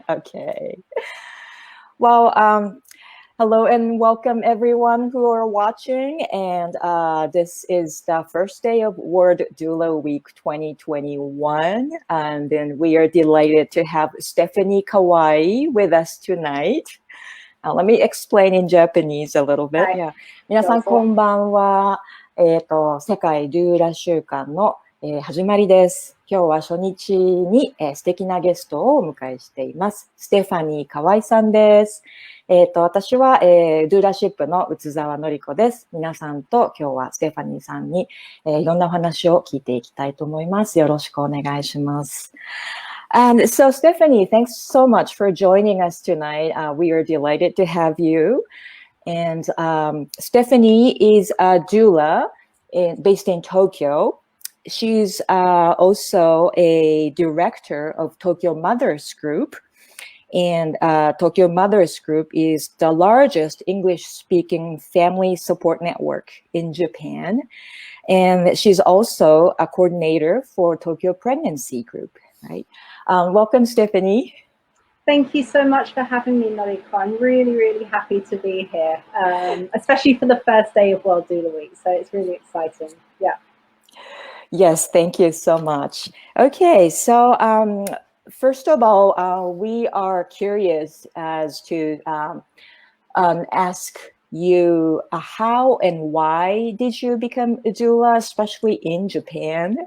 Okay. Well, hello and welcome everyone who are watching. And this is the first day of World Doula Week 2021. And then we are delighted to have Stephanie Kawai with us tonight. Let me explain in Japanese a little bit. Hi. Yeah. 皆さんこんばんは。世界ドゥーラ週間の、始まりです。今日は初日に、素敵なゲストをお迎えしています。ステファニー・カワイさんです。私は、ドゥーラシップの宇津沢のり子です。皆さんと今日はステファニーさんに、いろんなお話を聞いていきたいと思います。よろしくお願いします。And so, Stephanie, thanks so much for joining us tonight. We are delighted to have you. And Stephanie is a doula based in Tokyo. She's also a director of Tokyo Mothers Group. And Tokyo Mothers Group is the largest English-speaking family support network in Japan. And she's also a coordinator for Tokyo Pregnancy Group, right? Welcome, Stephanie. Thank you so much for having me, Noriko. I'm really, really happy to be here, especially for the first day of World Doula Week. So it's really exciting. Yeah. Yes, thank you so much. Okay, so first of all, we are curious as to ask you how and why did you become a doula, especially in Japan?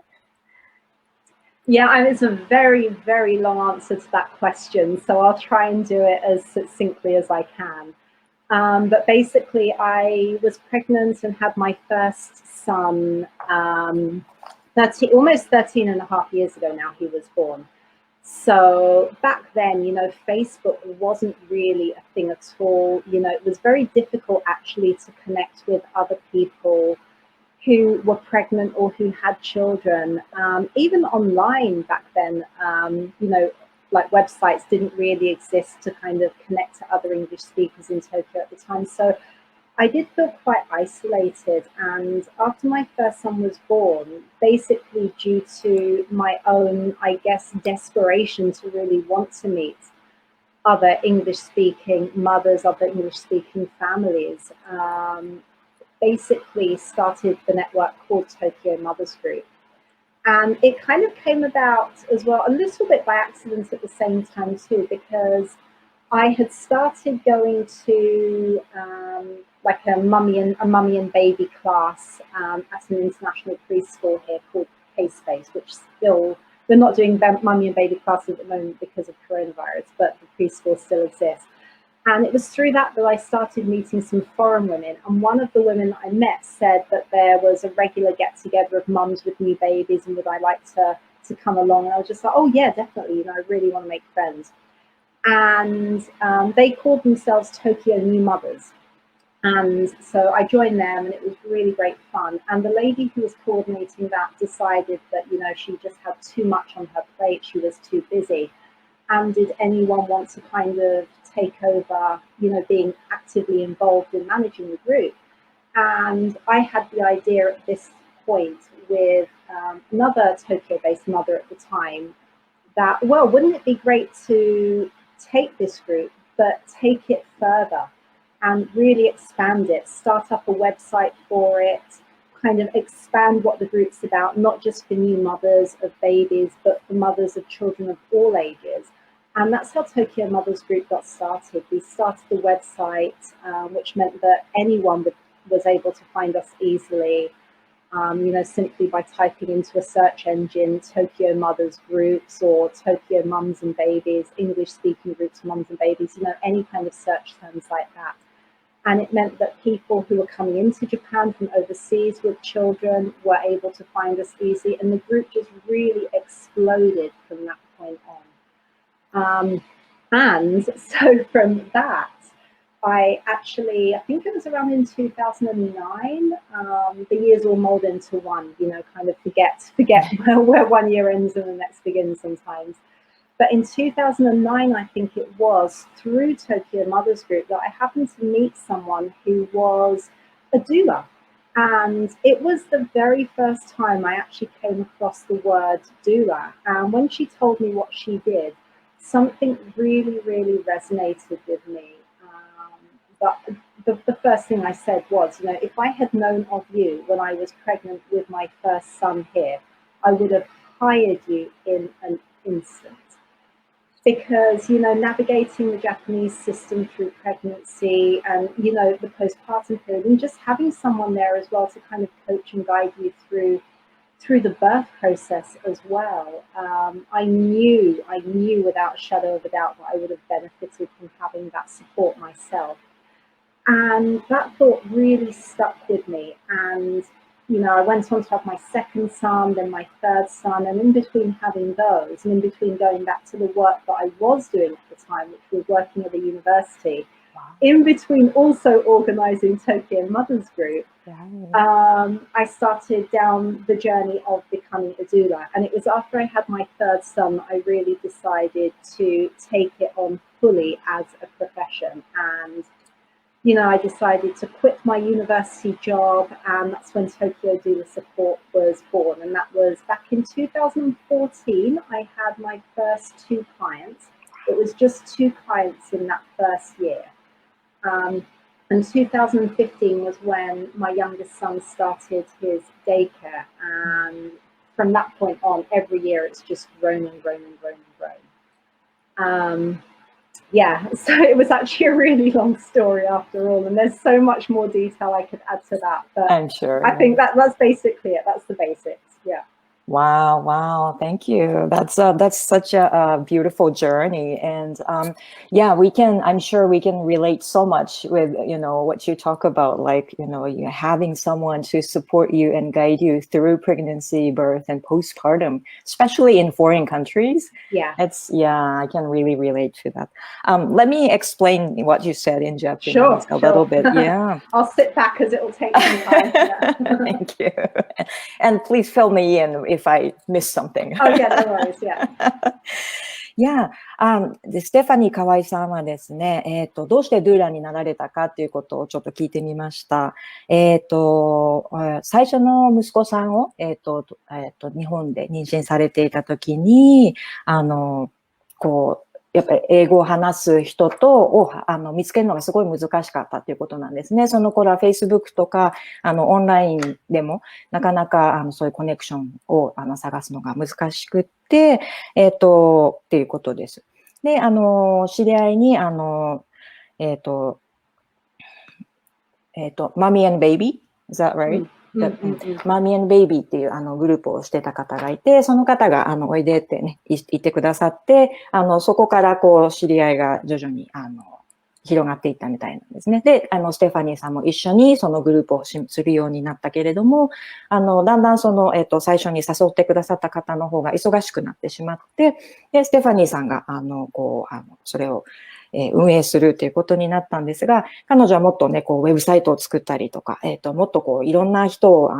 Yeah, it's a very, very long answer to that question, so I'll try and do it as succinctly as I can. But basically, I was pregnant and had my first son almost 13 and a half years ago now, he was born. So back then, Facebook wasn't really a thing at all. It was very difficult actually to connect with other people who were pregnant or who had children. Even online back then, like websites didn't really exist to kind of connect to other English speakers in Tokyo at the time. So I did feel quite isolated. And after my first son was born, basically due to my own, I guess, desperation to really want to meet other English-speaking mothers, other English-speaking families, basically started the network called Tokyo Mothers Group. And it kind of came about as well, a little bit by accident at the same time too, because I had started going to like a mummy and baby class at an international preschool here called K-Space, which still, we're not doing mummy and baby classes at the moment because of coronavirus, but the preschool still exists. And it was through that I started meeting some foreign women. And one of the women I met said that there was a regular get-together of mums with new babies and would I like to come along. And I was just like, oh yeah, definitely, I really want to make friends. And they called themselves Tokyo New Mothers. And so I joined them and it was really great fun. And the lady who was coordinating that decided that, she just had too much on her plate. She was too busy. And did anyone want to kind of take over, being actively involved in managing the group? And I had the idea at this point with another Tokyo-based mother at the time that, well, wouldn't it be great to take this group, but take it further and really expand it, start up a website for it, kind of expand what the group's about, not just for new mothers of babies, but for mothers of children of all ages. And that's how Tokyo Mothers Group got started. We started the website, which meant that anyone was able to find us easily, simply by typing into a search engine, Tokyo Mothers Groups or Tokyo Mums and Babies, English-speaking groups, mums and babies, any kind of search terms like that. And it meant that people who were coming into Japan from overseas with children were able to find us easily. And the group just really exploded from that point on. And so from that, I think it was around in 2009, the years all mold into one, kind of forget where 1 year ends and the next begins sometimes. But in 2009, I think it was, through Tokyo Mothers Group, that I happened to meet someone who was a doula. And it was the very first time I actually came across the word doula. And when she told me what she did, something really, really resonated with me. But the first thing I said was, if I had known of you when I was pregnant with my first son here, I would have hired you in an instant. Because, navigating the Japanese system through pregnancy and, the postpartum period, and just having someone there as well to kind of coach and guide you through the birth process as well. I knew without a shadow of a doubt that I would have benefited from having that support myself. And that thought really stuck with me. And, I went on to have my second son, then my third son, and in between having those, and in between going back to the work that I was doing at the time, which was working at a university, in between also organising Tokyo Mothers Group, I started down the journey of becoming a doula. And it was after I had my third son that I really decided to take it on fully as a profession. And I decided to quit my university job, and that's when Tokyo Doula Support was born. And that was back in 2014. I had my first 2 clients. It was just 2 clients in that first year. And 2015 was when my youngest son started his daycare. And from that point on, every year it's just grown and grown and grown and grown. Yeah, so it was actually a really long story after all, and there's so much more detail I could add to that, but I'm sure. I think that's basically it. That's the basics. Yeah. Wow. Thank you. That's such a beautiful journey. And yeah, I'm sure we can relate so much with, what you talk about, like, you having someone to support you and guide you through pregnancy, birth, and postpartum, especially in foreign countries. Yeah. I can really relate to that. Let me explain what you said in Japanese a little bit. Yeah. I'll sit back because it will take some time. Yeah. Thank you. And please fill me in if I miss something. Oh, yeah, no worries, yeah. Yeah. で、ステファニー・カワイさんはですね、どうしてドゥーラになられたかっていうことをちょっと聞いてみました。最初の息子さんを、日本で妊娠されていたときに、やっぱり英語を話す人を見つけるのがすごい難しかったっていうことなんですね。その頃は Facebook とか、オンラインでもなかなか、そういうコネクションを探すのが難しくって、っていうことです。で、知り合いに、Mommy and Baby? Is that right? Mommy and Baby っていうグループをしてた方がいて、その方がおいでってね、言ってくださって、そこから知り合いが徐々に広がっていったみたいなんですね。で、ステファニーさんも一緒にそのグループをするようになったけれども、だんだん最初に誘ってくださった方の方が忙しくなってしまって、で、ステファニーさんが、それを運営するということになったんですが、彼女はもっとね、ウェブサイトを作ったりとか、もっといろんな人を、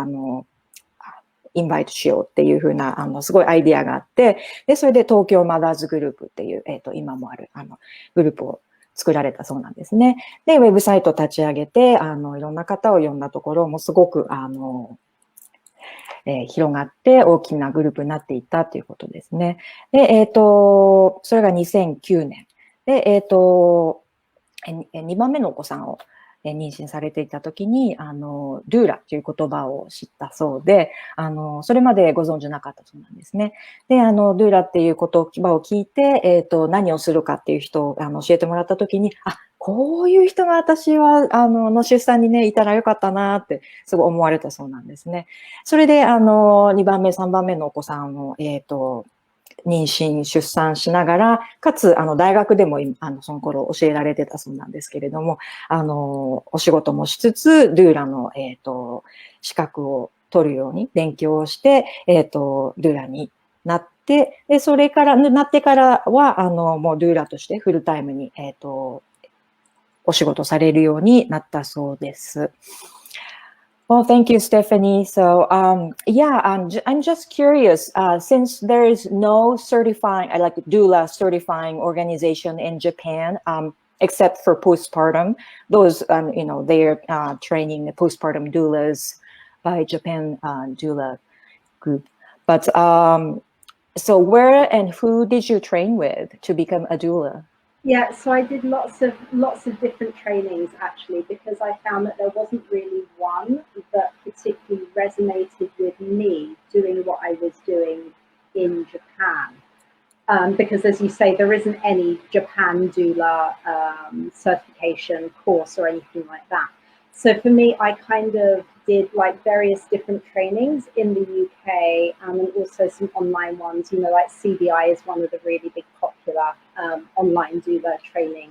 インバイトしようっていうふうな、すごいアイディアがあって、で、それで東京マザーズグループっていう、今もある、グループを作られたそうなんですね。で、ウェブサイト立ち上げて、いろんな方を呼んだところもすごく、広がって大きなグループになっていったということですね。で、それが2009年。で、2番目のお子さんを妊娠されていたときに、ドゥーラという言葉を知ったそうで、それまでご存知なかったそうなんですね。で、ドゥーラっていう言葉を聞いて、何をするかっていう人を教えてもらったときに、こういう人が私は、出産にね、いたらよかったなって、すごい思われたそうなんですね。それで、2番目、3番目のお子さんを、妊娠、出産しながら、かつ、大学でも、その頃教えられてたそうなんですけれども、お仕事もしつつ、ドゥーラの、資格を取るように勉強をして、ドゥーラになって、で、なってからは、もうドゥーラとしてフルタイムに、お仕事されるようになったそうです。Well, thank you, Stephanie. So, I'm just curious, since there is no like doula certifying organization in Japan, except for postpartum, those, they're training the postpartum doulas by Japan Doula Group. But So where and who did you train with to become a doula? Yeah, so I did lots of different trainings actually, because I found that there wasn't really one that particularly resonated with me doing what I was doing in Japan. Because as you say, there isn't any Japan doula certification course or anything like that. So for me, I kind of did like various different trainings in the UK, and also some online ones. You know, like CBI is one of the really big popular online doula training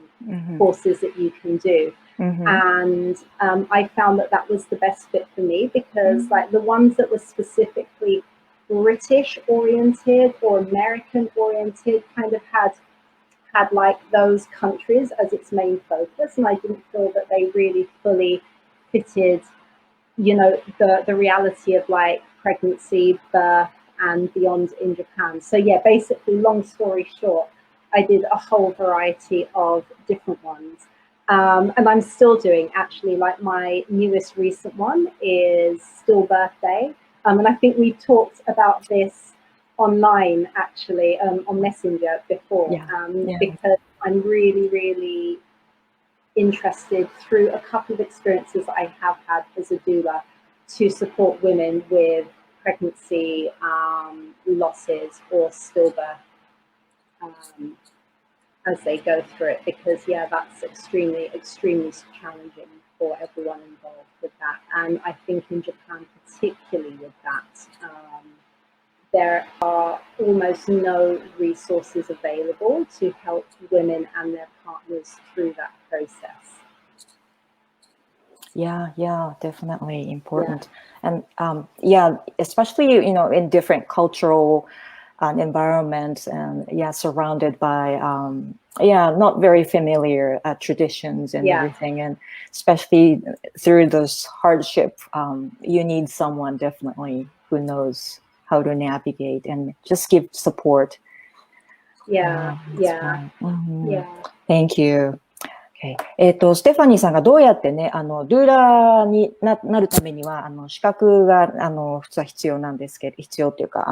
courses that you can do. And I found that that was the best fit for me, because like the ones that were specifically British oriented or American oriented kind of had like those countries as its main focus, and I didn't feel that they really fully fitted, you know, the reality of like pregnancy, birth, and beyond in Japan. So yeah, basically, long story short, I did a whole variety of different ones. And I'm still doing, actually, like my newest recent one is Stillbirth Day. And I think we talked about this online, actually, on Messenger before, because I'm really, really interested, through a couple of experiences that I have had as a doula, to support women with pregnancy losses or stillbirth as they go through it, because yeah, that's extremely challenging for everyone involved with that. And I think in Japan particularly with that, there are almost no resources available to help women and their partners through that process. Yeah, definitely important. And especially, you know, in different cultural environments, and surrounded by not very familiar traditions and everything, and especially through those hardship, you need someone definitely who knows how to navigate and just give support. Thank you.ステファニーさんがどうやってね、ドゥーラーになるためには、資格が、普通は必要なんですけど、必要っていうか、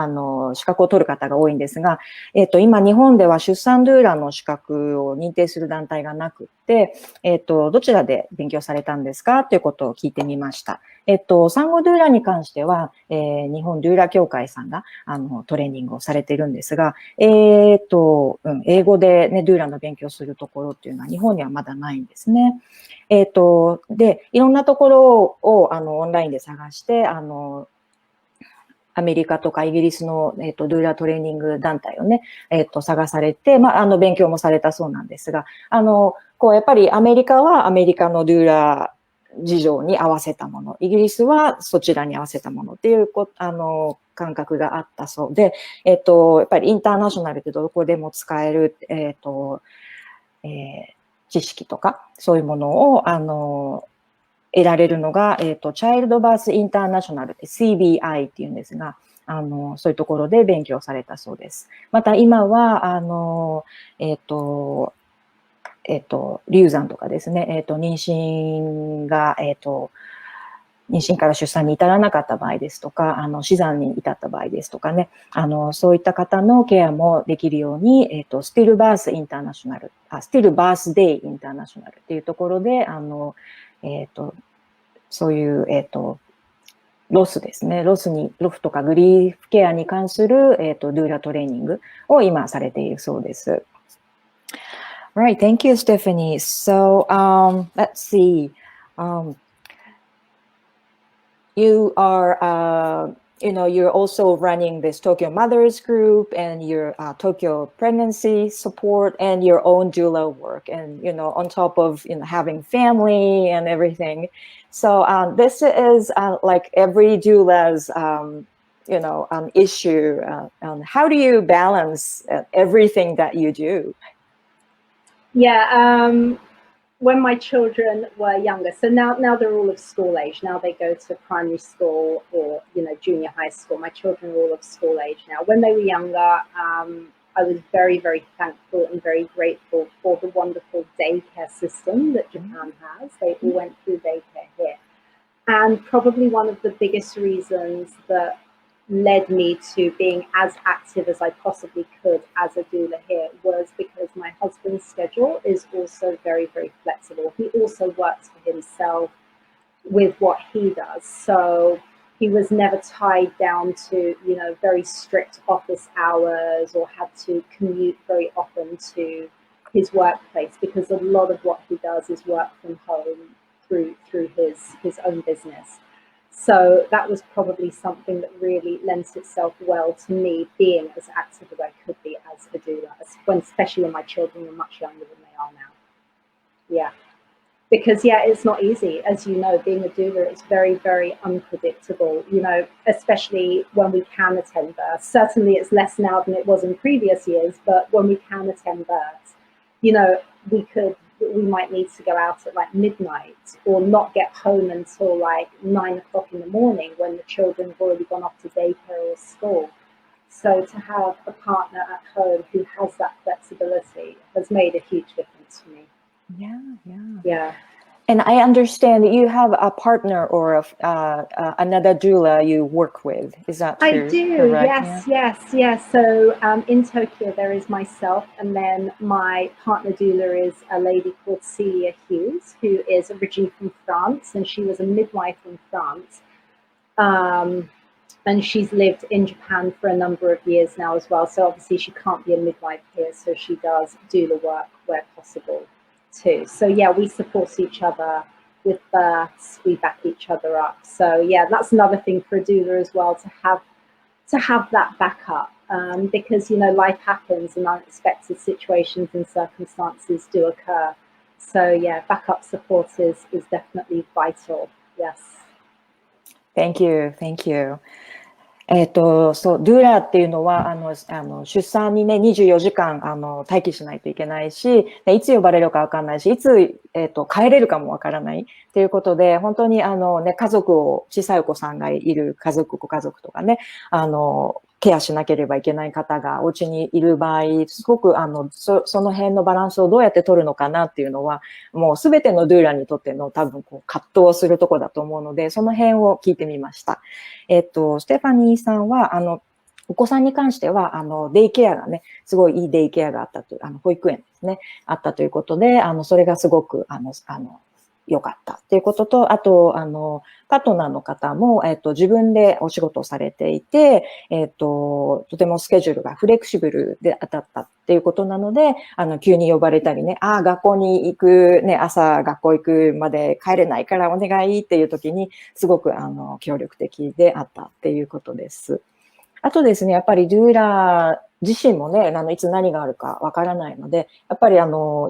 資格を取る方が多いんですが、今、日本では出産ドゥーラーの資格を認定する団体がなくって、どちらで勉強されたんですかということを聞いてみました。産後ドゥーラに関しては、日本ドゥーラ協会さんが、トレーニングをされているんですが、英語でね、ドゥーラの勉強するところっていうのは日本にはまだないんですね。で、いろんなところを、オンラインで探して、アメリカとかイギリスの、ドゥーラトレーニング団体をね、探されて、勉強もされたそうなんですが、やっぱりアメリカはアメリカのドゥーラ事情に合わせたもの、イギリスはそちらに合わせたものっていう感覚があったそうで、やっぱりインターナショナルでどこでも使える、知識とか、そういうものを、得られるのが、チャイルドバースインターナショナルって CBI っていうんですが、そういうところで勉強されたそうです。また今は、流産とかですね、妊娠から出産に至らなかった場合ですとか、死産に至った場合ですとかね、そういった方のケアもできるように、スティルバースデイインターナショナルっていうところで、そういう、ロスですね。ロスとかグリーフケアに関する、ドゥーラトレーニングを今されているそうです。Right, thank you, Stephanie. So, let's see. You are, you're also running this Tokyo Mothers Group and your Tokyo Pregnancy Support and your own doula work, and on top of having family and everything. So this is like every doula's issue. How do you balance everything that you do? Yeah, when my children were younger, so now they're all of school age. Now they go to primary school or junior high school. My children are all of school age now. When they were younger, I was very, very thankful and very grateful for the wonderful daycare system that Japan has. They all went through daycare here. And probably one of the biggest reasons that led me to being as active as I possibly could as a doula here was because my husband's schedule is also very, very flexible. He also works for himself with what he does. So he was never tied down to, very strict office hours or had to commute very often to his workplace, because a lot of what he does is work from home through his own business. So that was probably something that really lends itself well to me being as active as I could be as a doula, especially when my children were much younger than they are now. Yeah. Because, it's not easy. As you know, being a doula is very, very unpredictable, especially when we can attend birth. Certainly it's less now than it was in previous years, but when we can attend birth, we might need to go out at like midnight or not get home until like 9 o'clock in the morning when the children have already gone off to daycare or school. So to have a partner at home who has that flexibility has made a huge difference for me. Yeah. And I understand that you have a partner or another doula you work with. Is that true? I do. Correct? Yes. So in Tokyo, there is myself, and then my partner doula is a lady called Celia Hughes, who is originally from France, and she was a midwife in France. And she's lived in Japan for a number of years now as well. So obviously she can't be a midwife here, so she does doula work where possible too. So we support each other with births, we back each other up. So that's another thing for a doula as well, to have that backup, because life happens and unexpected situations and circumstances do occur. So backup support is definitely vital. Yes. Thank you.そう、ドゥーラーっていうのは、出産にね、24時間、待機しないといけないし、いつ呼ばれるかわかんないし、いつ、帰れるかもわからないっていうことで、本当に家族小さいお子さんがいるご家族とかね、ケアしなければいけない方がお家にいる場合、すごく、その辺のバランスをどうやって取るのかなっていうのは、もうすべてのドゥーラーにとっての多分葛藤をするところだと思うので、その辺を聞いてみました。ステファニーさんは、お子さんに関しては、デイケアがね、すごいいいデイケアがあったという、保育園ですね、あったということで、それがすごく、良かったっていうことと、あと、パートナーの方も、自分でお仕事をされていて、とてもスケジュールがフレキシブルで当たったっていうことなので、急に呼ばれたりね、学校に行く、ね、朝学校行くまで帰れないからお願いっていう時に、すごく、協力的であったっていうことです。あとですね、やっぱりドゥーラー自身もね、いつ何があるかわからないので、やっぱり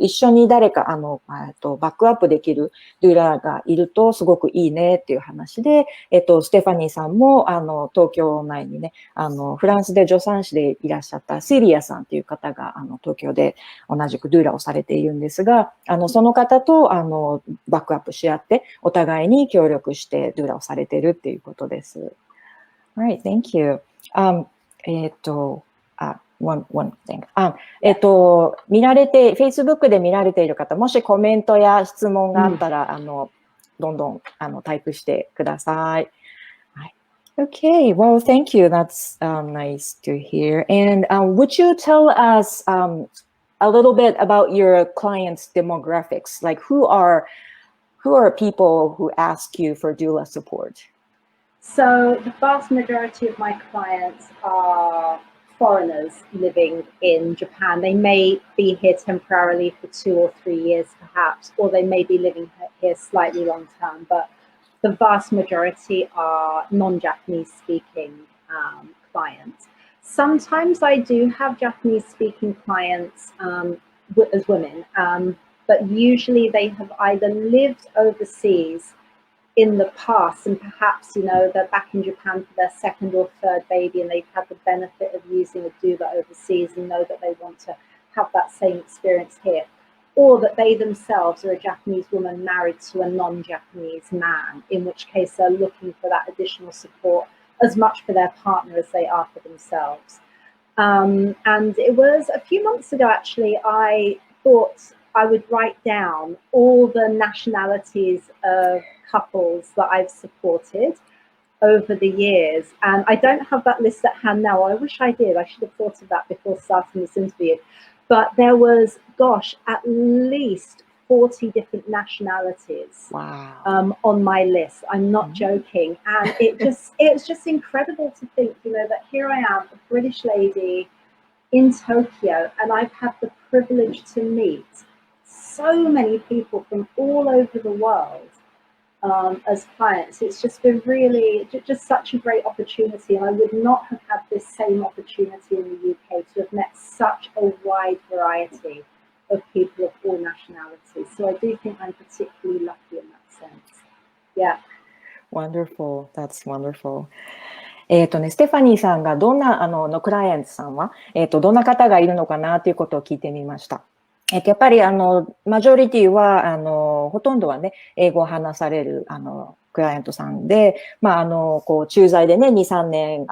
一緒に誰か、バックアップできるドゥーラーがいるとすごくいいねっていう話で、ステファニーさんも、東京内にね、フランスで助産師でいらっしゃったセリアさんっていう方が、東京で同じくドゥーラをされているんですが、その方と、バックアップし合って、お互いに協力してドゥーラをされているっていうことです。Alright, thank you. One thing. Facebook で見られている方、もしコメントや質問があったら、どんどん、タイプしてください。Okay, well, thank you. That's nice to hear. And would you tell us a little bit about your clients' demographics? Like, who are people who ask you for doula support? So the vast majority of my clients are foreigners living in Japan. They may be here temporarily for 2 or 3 years perhaps, or they may be living here slightly long term, but the vast majority are non-Japanese speaking clients. Sometimes I do have Japanese speaking clients as women, but usually they have either lived overseas in the past, and perhaps they're back in Japan for their second or third baby, and they've had the benefit of using a doula overseas and know that they want to have that same experience here, or that they themselves are a Japanese woman married to a non-Japanese man, in which case they're looking for that additional support as much for their partner as they are for themselves. And it was a few months ago, actually, I thought I would write down all the nationalities of couples that I've supported, over the years. And I don't have that list at hand now. I wish I did. I should have thought of that before starting this interview. But there was, gosh, at least 40 different nationalities on my list. I'm not joking. And it's just incredible to think, that here I am, a British lady in Tokyo, and I've had the privilege to meet so many people from all over the world as clients. It's just been really just such a great opportunity, and I would not have had this same opportunity in the UK to have met such a wide variety of people of all nationalities. So I do think I'm particularly lucky in that sense. Yeah. Wonderful. That's wonderful. ステファニーさんがどんな、のクライアントさんは、どんな方がいるのかなということを聞いてみました。やっぱり、マジョリティは、ほとんどはね、英語を話される、クライアントさんで、駐在でね、2、3年、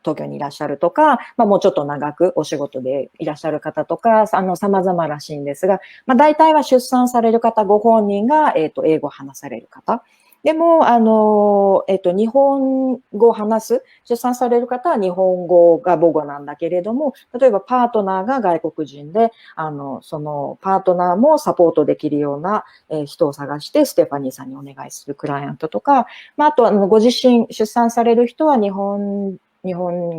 東京にいらっしゃるとか、もうちょっと長くお仕事でいらっしゃる方とか、様々らしいんですが、大体は出産される方ご本人が、英語を話される方。でも、日本語を話す、出産される方は日本語が母語なんだけれども、例えばパートナーが外国人で、そのパートナーもサポートできるような人を探して、ステファニーさんにお願いするクライアントとか、あとご自身出産される人は日本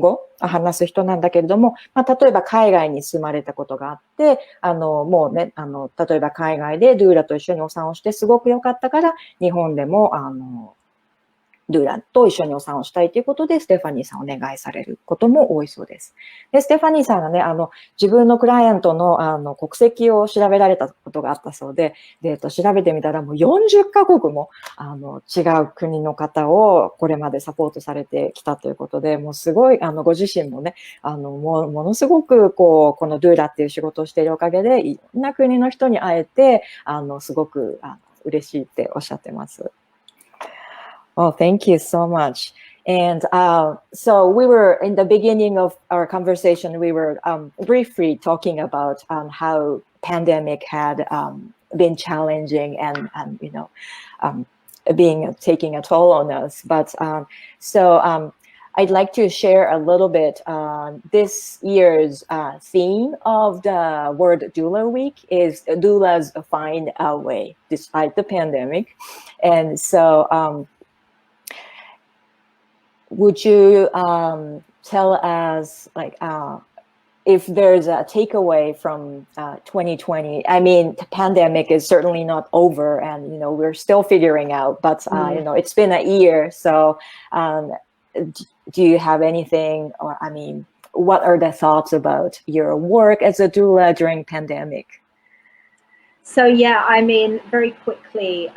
語話す人なんだけれども、例えば海外に住まれたことがあって、もうね、例えば海外でドゥーラと一緒にお産をしてすごく良かったから、日本でも、ドゥーラと一緒にお産をしたいということで、ステファニーさんお願いされることも多いそうです。で、ステファニーさんがね、自分のクライアントの、国籍を調べられたことがあったそうで、調べてみたらもう40カ国も、違う国の方をこれまでサポートされてきたということで、もうすごい、ご自身もね、ものすごく、このドゥーラっていう仕事をしているおかげで、いろんな国の人に会えて、すごく、嬉しいっておっしゃってます。Oh, thank you so much. And so we were in the beginning of our conversation, we were briefly talking about how pandemic had been challenging and taking a toll on us. But I'd like to share a little bit. This year's theme of the World Doula Week is doulas find a way despite the pandemic. And so would you tell us, like, if there's a takeaway from 2020? I mean, the pandemic is certainly not over, and we're still figuring out. But it's been a year. So, do you have anything, or I mean, what are the thoughts about your work as a doula during pandemic? So yeah, I mean, very quickly,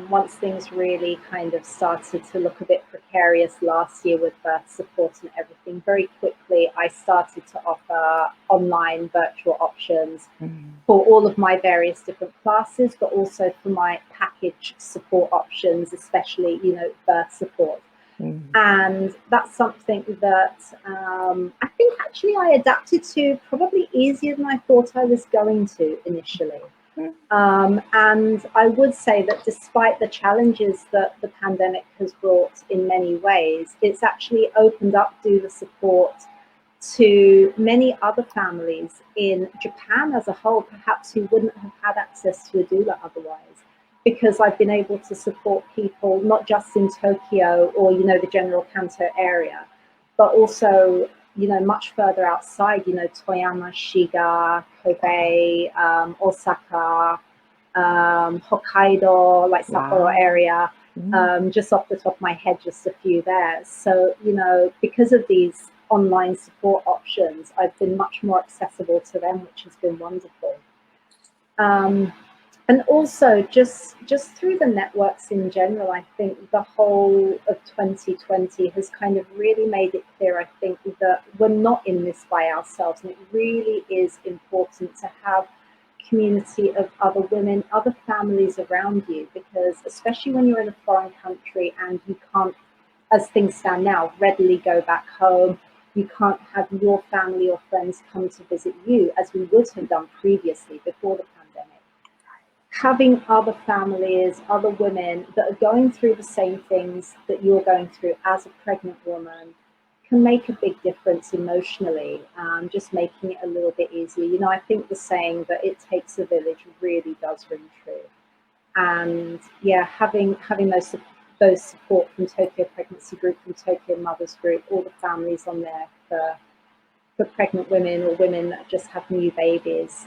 once things really kind of started to look a bit precarious last year with birth support and everything, very quickly I started to offer online virtual options for all of my various different classes, but also for my package support options, especially, birth support. And that's something that I think actually I adapted to probably easier than I thought I was going to initially. And I would say that despite the challenges that the pandemic has brought in many ways, it's actually opened up doula support to many other families in Japan as a whole, perhaps who wouldn't have had access to a doula otherwise, because I've been able to support people not just in Tokyo or, the general Kanto area, but also much further outside, Toyama, Shiga, Kobe, Osaka, Hokkaido, like Sapporo area, just off the top of my head, just a few there. So, because of these online support options, I've been much more accessible to them, which has been wonderful. And also just through the networks in general, I think the whole of 2020 has kind of really made it clear, I think, that we're not in this by ourselves. And it really is important to have community of other women, other families around you, because especially when you're in a foreign country and you can't, as things stand now, readily go back home, you can't have your family or friends come to visit you as we would have done previously before the pandemic. having other families, other women that are going through the same things that you're going through as a pregnant woman can make a big difference emotionally, just making it a little bit easier. You know, I think the saying that it takes a village really does ring true. And yeah, having those support from Tokyo Pregnancy Group, from Tokyo Mothers Group, all the families on there for pregnant women or women that just have new babies,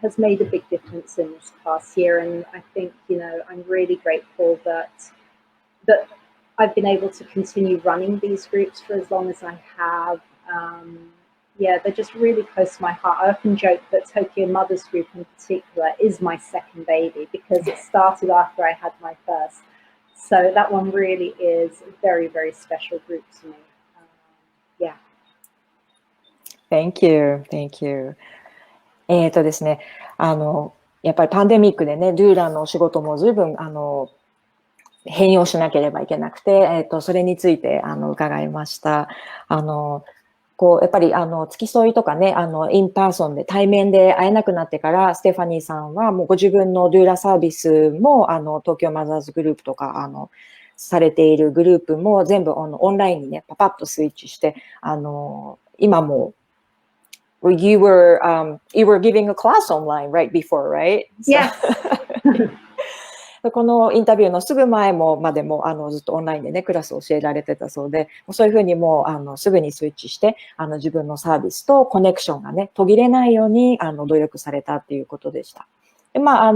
has made a big difference in this past year. And I think, you know, I'm really grateful that I've been able to continue running these groups for as long as I have. Yeah, they're just really close to my heart. I often joke that Tokyo Mothers Group in particular is my second baby because it started after I had my first. So that one really is a very, very special group to me. Yeah. Thank you. Thank you. ですね、やっぱりパンデミックでね、ドゥーラのお仕事も随分、変容しなければいけなくて、それについて、伺いました。こう、やっぱり、付き添いとかね、インパーソンで対面で会えなくなってから、ステファニーさんはもうご自分のドゥーラサービスも、東京マザーズグループとか、されているグループも全部オンラインにね、パパッとスイッチして、今も、you were giving a class online right before, right? Yes. このインタビューのすぐ前までもずっとオンラインでねクラスを教えられてたそうで、そういうふうにもうすぐにスイッチして自分のサービスとコネクションがね途切れないように努力されたっていうことでした。でまあ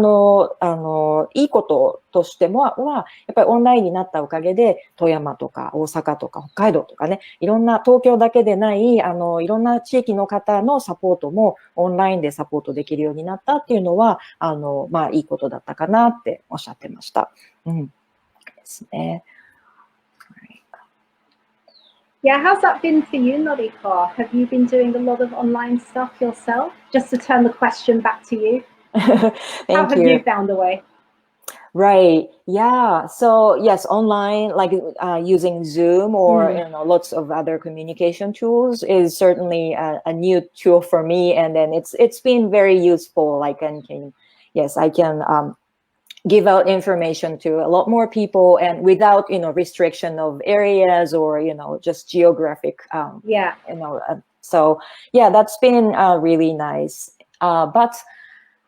いいこととしてもはやっぱりオンラインになったおかげで富山とか大阪とか北海道とかねいろんな東京だけでないいろんな地域の方のサポートもオンラインでサポートできるようになったっていうのはまあいいことだったかなっておっしゃってました。うんですね。Yeah, how's that been for you, Noriko? Have you been doing a lot of online stuff yourself? Just to turn the question back to you. How have you found a way? Right. Yeah. So yes, online, like using Zoom or lots of other communication tools is certainly a new tool for me, and then it's been very useful. Like I can give out information to a lot more people, and without restriction of areas or just geographic. So yeah, that's been really nice. But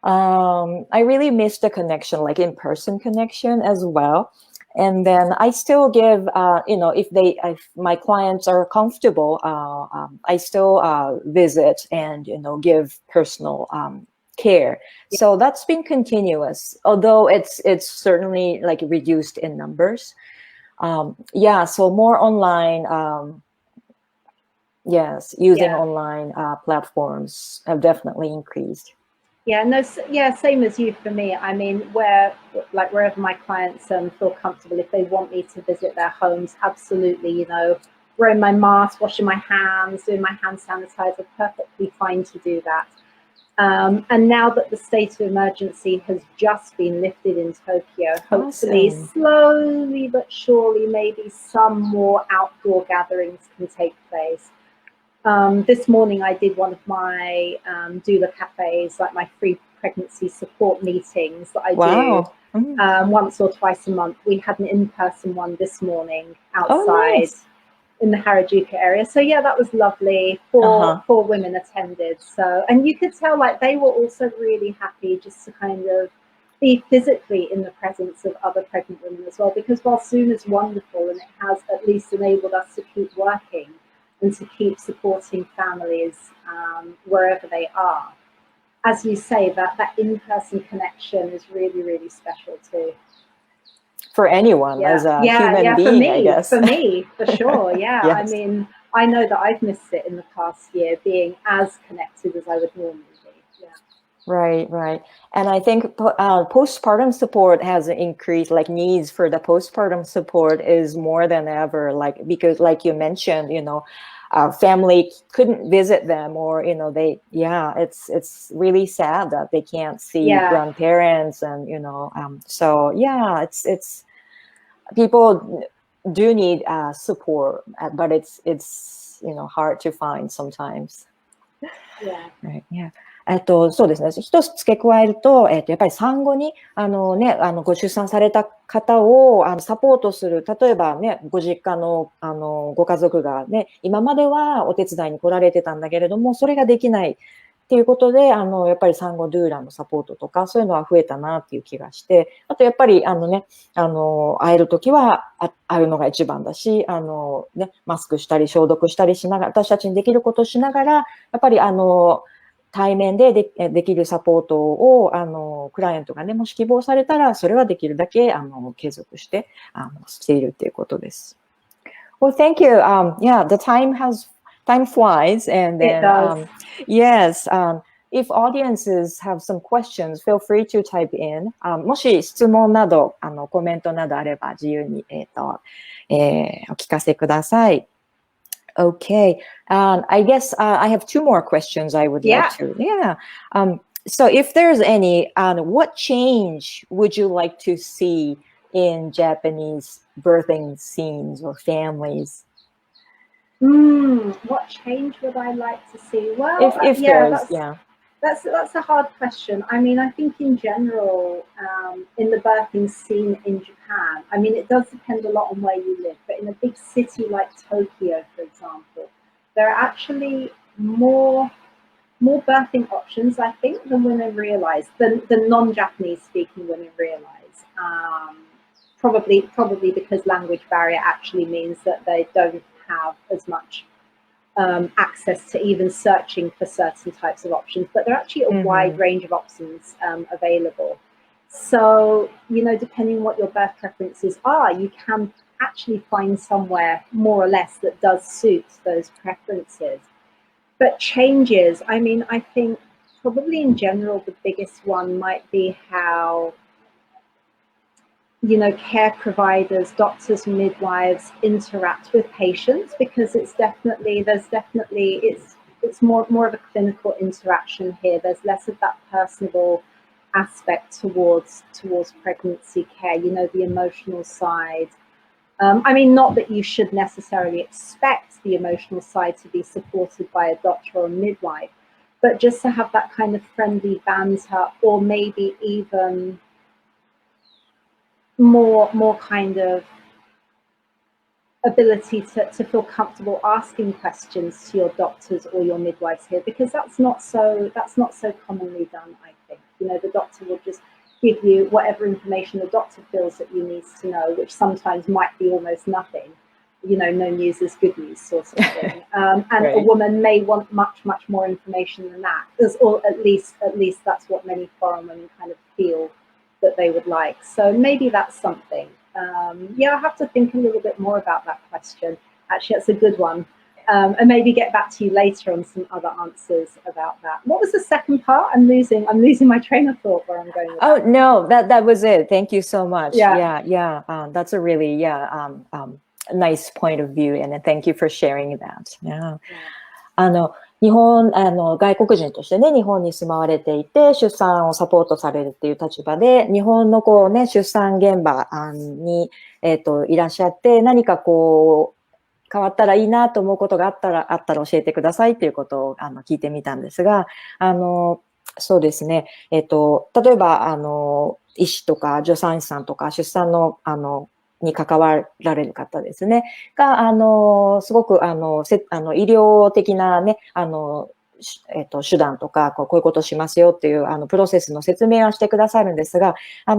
I really miss the connection, like in-person connection as well. And then I still give, if my clients are comfortable, I still visit and, give personal care. So that's been continuous, although it's certainly like reduced in numbers. So more online, yes, using online platforms have definitely increased. Same as you for me. I mean, wherever my clients feel comfortable, if they want me to visit their homes, absolutely, wearing my mask, washing my hands, doing my hand sanitizer, perfectly fine to do that. And now that the state of emergency has just been lifted in Tokyo, hopefully slowly but surely, maybe some more outdoor gatherings can take place. This morning I did one of my doula cafes, like my free pregnancy support meetings that I do once or twice a month. We had an in-person one this morning outside in the Harajuku area. So yeah, that was lovely. Four women attended. So, and you could tell like they were also really happy just to kind of be physically in the presence of other pregnant women as well, because while Zoom is wonderful and it has at least enabled us to keep working and to keep supporting families wherever they are, as you say, that in-person connection is really, really special too. For anyone, as a human being, I guess. For me, for sure, yeah. Yes. I mean, I know that I've missed it in the past year, being as connected as I would normally be. Yeah. Right. And I think postpartum support has increased, like needs for the postpartum support is more than ever, like, because like you mentioned, family couldn't visit them, or, it's really sad that they can't see grandparents and, so yeah, it's people do need support, but it's hard to find sometimes. Yeah. Right. Yeah. そうですね。一つ付け加えると、やっぱり産後に、ご出産された方を、サポートする、例えばね、ご実家の、ご家族がね、今まではお手伝いに来られてたんだけれども、それができないっていうことで、やっぱり産後ドゥーラのサポートとか、そういうのは増えたなっていう気がして、あとやっぱり、会えるときは会うのが一番だし、マスクしたり消毒したりしながら、私たちにできることをしながら、やっぱり対面でできるサポートを、クライアントがね、もし希望されたら、それはできるだけ、継続して、しているっていうことです。Well, thank you. Yeah, time flies, and It then, does. yes, if audiences have some questions, feel free to type in. もし質問など、コメントなどあれば自由に、お聞かせください。Okay. I guess I have two more questions I would like to. Yeah. So if there's any, what change would you like to see in Japanese birthing scenes or families? What change would I like to see? Well, If there's, yeah. That's a hard question. I mean, I think in general, in the birthing scene in Japan, I mean, it does depend a lot on where you live, but in a big city like Tokyo, for example, there are actually more birthing options, I think, than women realize, than non-Japanese speaking women realize. Probably because language barrier actually means that they don't have as much access to even searching for certain types of options, but there are actually a wide range of options available. So, depending on what your birth preferences are, you can actually find somewhere more or less that does suit those preferences. But changes, I mean, I think probably in general, the biggest one might be how care providers, doctors, midwives interact with patients, because it's more of a clinical interaction here. There's less of that personable aspect towards pregnancy care, the emotional side. I mean, not that you should necessarily expect the emotional side to be supported by a doctor or a midwife, but just to have that kind of friendly banter, or maybe even more kind of ability to feel comfortable asking questions to your doctors or your midwives here, because that's not so commonly done, I think. The doctor will just give you whatever information the doctor feels that you need to know, which sometimes might be almost nothing. No news is good news, sort of thing. And right. A woman may want much more information than that, or at least that's what many foreign women kind of feel that they would like. So maybe that's something. I have to think a little bit more about that question. Actually, that's a good one. And maybe get back to you later on some other answers about that. What was the second part? I'm losing my train of thought where I'm going with that. No, that was it. Thank you so much. Yeah. That's a really nice point of view, and thank you for sharing that. Yeah. 外国人としてね、日本に住まわれていて、出産をサポートされるっていう立場で、日本の出産現場に、いらっしゃって、何か変わったらいいなと思うことがあったら教えてくださいっていうことを聞いてみたんですが、そうですね、例えば、医師とか助産師さんとか出産の、に関わられる方ですね。が、すごく、医療的なね、手段とか、こういうことをしますよっていう、プロセスの説明はしてくださるんですが、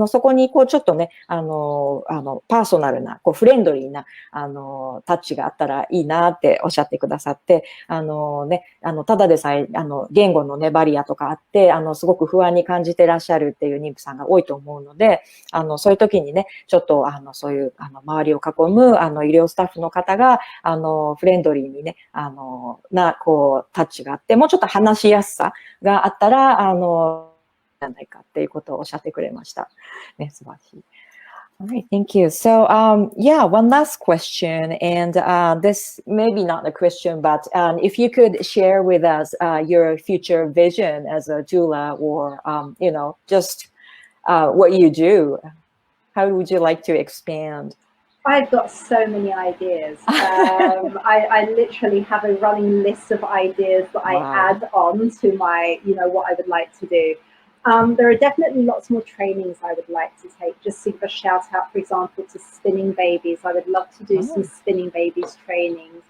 そこに、ちょっとね、パーソナルな、フレンドリーな、タッチがあったらいいなっておっしゃってくださって、ただでさえ、言語のね、バリアとかあって、すごく不安に感じてらっしゃるっていう妊婦さんが多いと思うので、そういう時にね、ちょっと、そういう、周りを囲む、医療スタッフの方が、フレンドリーにね、タッチがあって、もうちょっと話しやすさがあったら、じゃないかっていうことをおっしゃってくれました。ね、素晴らしい。All right, thank you. So, one last question, and this maybe not a question, but if you could share with us your future vision as a doula, or just what you do, how would you like to expand? I've got so many ideas. I literally have a running list of ideas that I add on to my, what I would like to do. There are definitely lots more trainings I would like to take. Just to give a shout out, for example, to spinning babies. I would love to do some spinning babies trainings.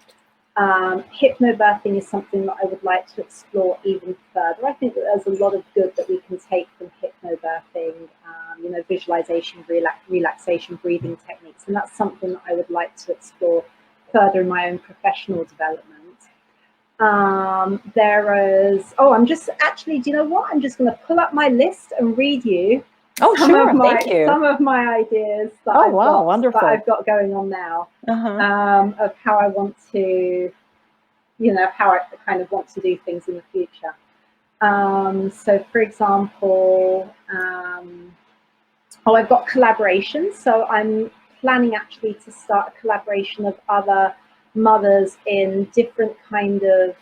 Hypnobirthing is something that I would like to explore even further. I think that there's a lot of good that we can take from hypnobirthing, visualization, relaxation, breathing techniques, and that's something that I would like to explore further in my own professional development. I'm just actually, do you know what? I'm just going to pull up my list and read you some of my ideas that I've got going on now, of how I want to, how I kind of want to do things in the future. So for example, I've got collaborations. So I'm planning actually to start a collaboration of other mothers in different kind of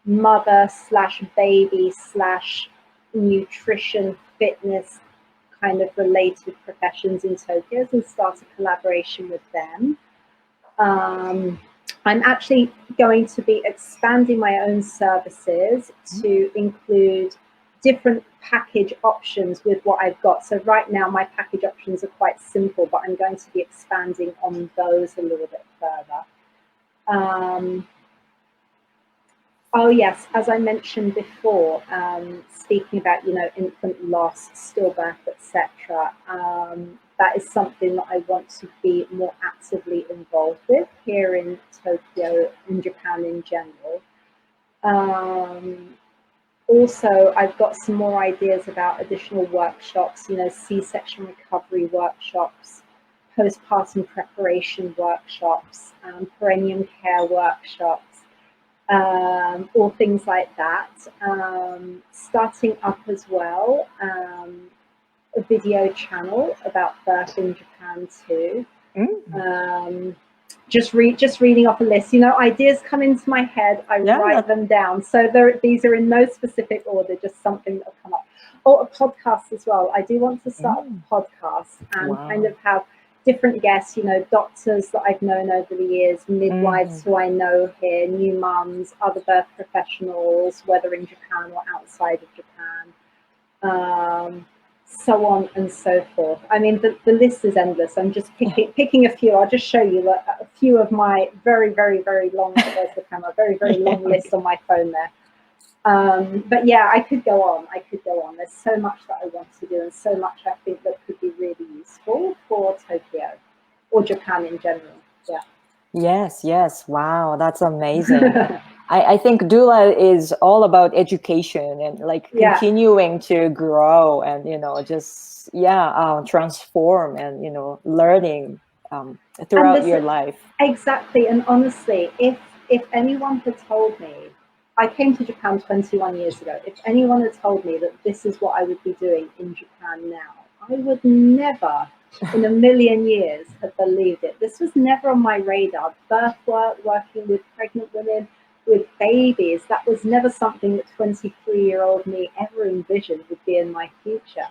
mother/baby/nutrition, fitness kind of related professions in Tokyo, and start a collaboration with them. I'm actually going to be expanding my own services to include different package options with what I've got. So right now my package options are quite simple, but I'm going to be expanding on those a little bit further. Oh yes, as I mentioned before, speaking about, infant loss, stillbirth, etc. That is something that I want to be more actively involved with here in Tokyo, in Japan in general. Also, I've got some more ideas about additional workshops, C-section recovery workshops, postpartum preparation workshops, perineum care workshops, or things like that. Starting up as well, a video channel about birth in Japan too. Just reading off a list. Ideas come into my head, I write them down. So these are in no specific order, just something that will come up. Or a podcast as well. I do want to start a podcast and kind of have different guests, doctors that I've known over the years, midwives who I know here, new mums, other birth professionals, whether in Japan or outside of Japan, so on and so forth. I mean, the list is endless. I'm just picking a few. I'll just show you a few of my very, very, very long, there's the camera, very, very long list on my phone there. But yeah, I could go on. There's so much that I want to do, and so much I think that could be really useful for Tokyo or Japan in general. Yeah. Yes. Wow, that's amazing. I think doula is all about education and continuing to grow and, transform and, learning throughout your life. Exactly. And honestly, if anyone had told me, I came to Japan 21 years ago, if anyone had told me that this is what I would be doing in Japan now, I would never in a million years have believed it. This was never on my radar. Birth work, working with pregnant women, with babies, that was never something that 23-year-old me ever envisioned would be in my future.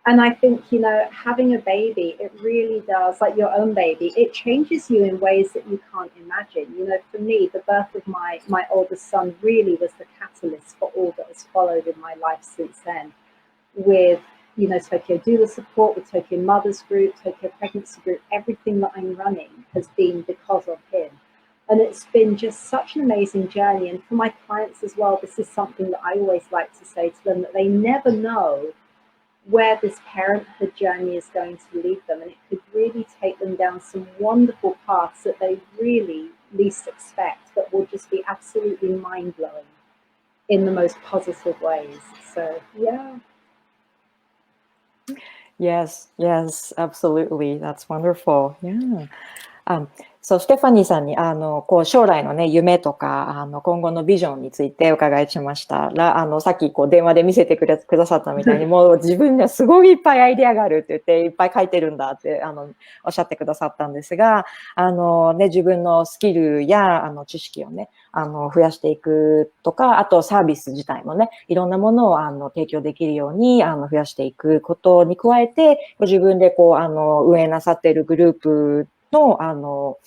And I think, having a baby, it really does, like your own baby, it changes you in ways that you can't imagine. For me, the birth of my oldest son really was the catalyst for all that has followed in my life since then. With, Tokyo Doula Support, with Tokyo Mothers Group, Tokyo Pregnancy Group, everything that I'm running has been because of him. And it's been just such an amazing journey. And for my clients as well, this is something that I always like to say to them, that they never know where this parenthood journey is going to lead them. And it could really take them down some wonderful paths that they really least expect, but will just be absolutely mind-blowing in the most positive ways. So, yeah. Yes, absolutely. That's wonderful. Yeah.そう、ステファニーさんに、将来のね、夢とか、今後のビジョンについてお伺いしましたら、さっき、電話で見せてくださったみたいに、もう自分にはすごいいっぱいアイデアがあるって言って、いっぱい書いてるんだって、おっしゃってくださったんですが、自分のスキルや、知識をね、増やしていくとか、あとサービス自体もね、いろんなものを、提供できるように、増やしていくことに加えて、ご自分で運営なさっているグループの、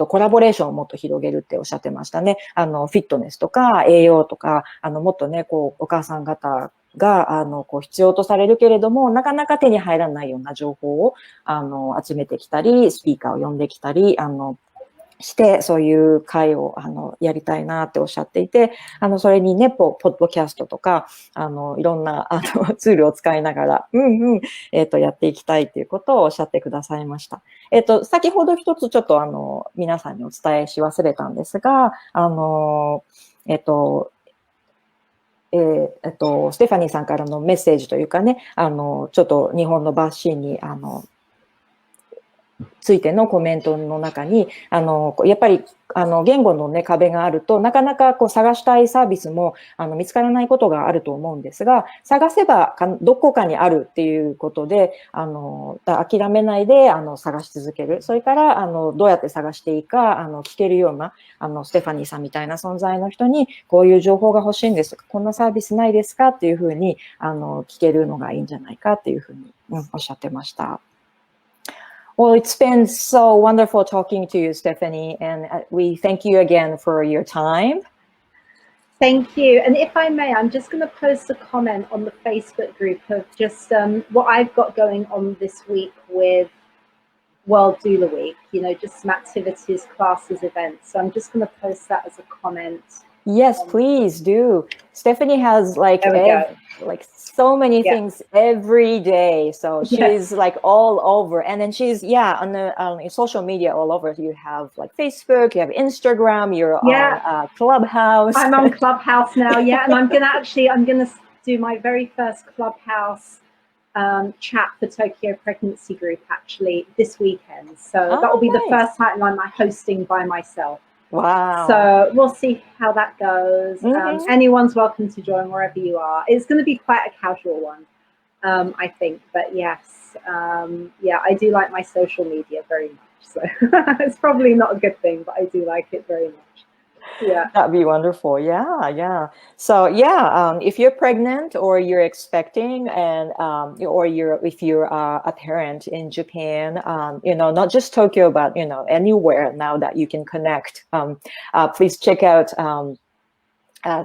コラボレーションをもっと広げるっておっしゃってましたね。フィットネスとか栄養とか、もっとね、こう、お母さん方が、こう、必要とされるけれども、なかなか手に入らないような情報を、集めてきたり、スピーカーを呼んできたり、して、そういう会を、やりたいなっておっしゃっていて、それにね、ポッドキャストとか、いろんな、ツールを使いながら、やっていきたいということをおっしゃってくださいました。先ほど一つちょっと、皆さんにお伝えし忘れたんですが、ステファニーさんからのメッセージというかね、ちょっと日本のバッシーに、ついてのコメントの中に、やっぱり、言語のね、壁があると、なかなかこう探したいサービスも、見つからないことがあると思うんですが、探せばどこかにあるっていうことで、諦めないで、探し続ける。それから、どうやって探していいか、聞けるような、ステファニーさんみたいな存在の人に、こういう情報が欲しいんです。こんなサービスないですかっていうふうに、聞けるのがいいんじゃないかっていうふうに、おっしゃってました。Well, it's been so wonderful talking to you, Stephanie, and we thank you again for your time. Thank you. And if I may, I'm just going to post a comment on the Facebook group of just what I've got going on this week with World Doula Week, you know, just some activities, classes, events. So I'm just going to post that as a comment. Yes, please do. Stephanie has like so many things every day. So she's like all over. And then she's, on the social media all over. You have like Facebook, you have Instagram, you're on Clubhouse. I'm on Clubhouse now. Yeah. And I'm going to do my very first Clubhouse chat for Tokyo Pregnancy Group actually this weekend. So that will be the first time I'm hosting by myself. Wow. So we'll see how that goes. Anyone's welcome to join wherever you are. It's going to be quite a casual one, I think. But yes, I do like my social media very much. So it's probably not a good thing, but I do like it very much. Yeah. That'd be wonderful. Yeah. So if you're pregnant or you're expecting and if you're a parent in Japan, not just Tokyo, but anywhere now that you can connect, please check out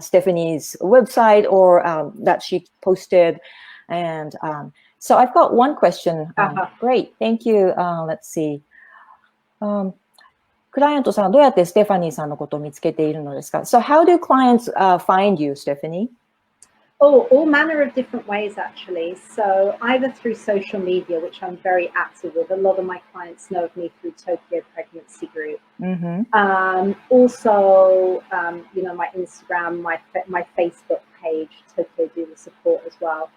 Stephanie's website or that she posted. And so I've got one question. Great, thank you. Let's see. クライアントさんはどうやってステファニーさんのことを見つけているのですか? So how do clients find you, Stephanie? Oh, all manner of different ways, actually. So either through social media, which I'm very active with. A lot of my clients know of me through Tokyo Pregnancy Group. Also, my Instagram, my Facebook page, Tokyo Doula Support as well.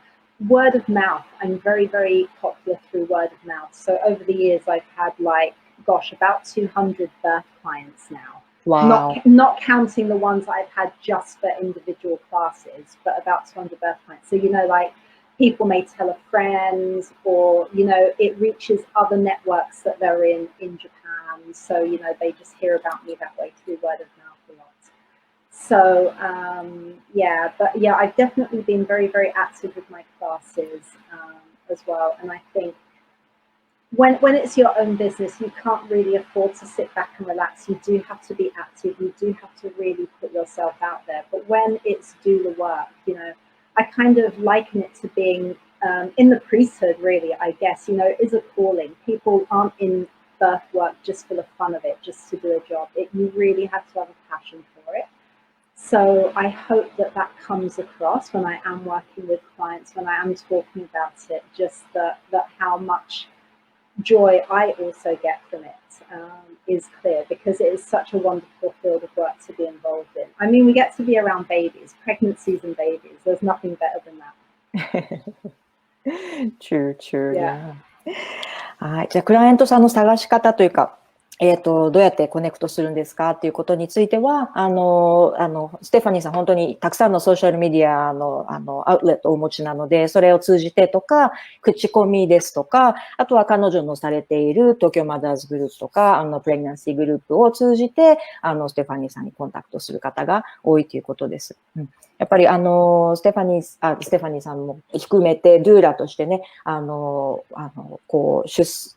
Word of mouth. I'm very, very popular through word of mouth. So over the years, I've had about 200 birth clients now. Wow. Not counting the ones that I've had just for individual classes, but about 200 birth clients. So, people may tell a friend or, it reaches other networks that they're in Japan. So, they just hear about me that way through word of mouth a lot. So, I've definitely been very, very active with my classes as well. And I think when it's your own business, you can't really afford to sit back and relax. You do have to be active. You do have to really put yourself out there. But when it's doula work, I kind of liken it to being in the priesthood, really, I guess, it is a calling. People aren't in birth work just for the fun of it, just to do a job. You really have to have a passion for it. So I hope that comes across when I am working with clients, when I am talking about it, just that how much joy I also get from it is clear, because it is such a wonderful field of work to be involved in. I mean, we get to be around babies, pregnancies and babies. There's nothing better than that. True. Yeah. はい。じゃあ、クライアントさんの探し方というか、どうやってコネクトするんですかっていうことについては、ステファニーさん本当にたくさんのソーシャルメディアの、アウトレットをお持ちなので、それを通じてとか、口コミですとか、あとは彼女のされている東京マザーズグループとか、プレグナンシーグループを通じて、ステファニーさんにコンタクトする方が多いということです。やっぱりステファニーさんも含めて、ドゥーラとしてね、こう、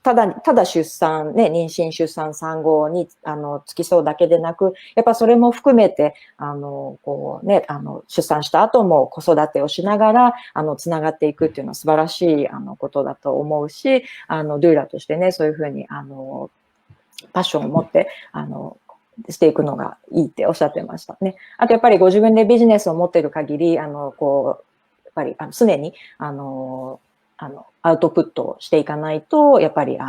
ただ出産、ね、妊娠、出産、産後に、付き添うだけでなく、やっぱそれも含めて、こうね、出産した後も子育てをしながら、つながっていくっていうのは素晴らしい、ことだと思うし、ドゥーラとしてね、そういうふうに、パッションを持って、していくのがいいっておっしゃってましたね。あとやっぱりご自分でビジネスを持っている限り、こう、やっぱり常に、アウトプットをしていかないと、やっぱり、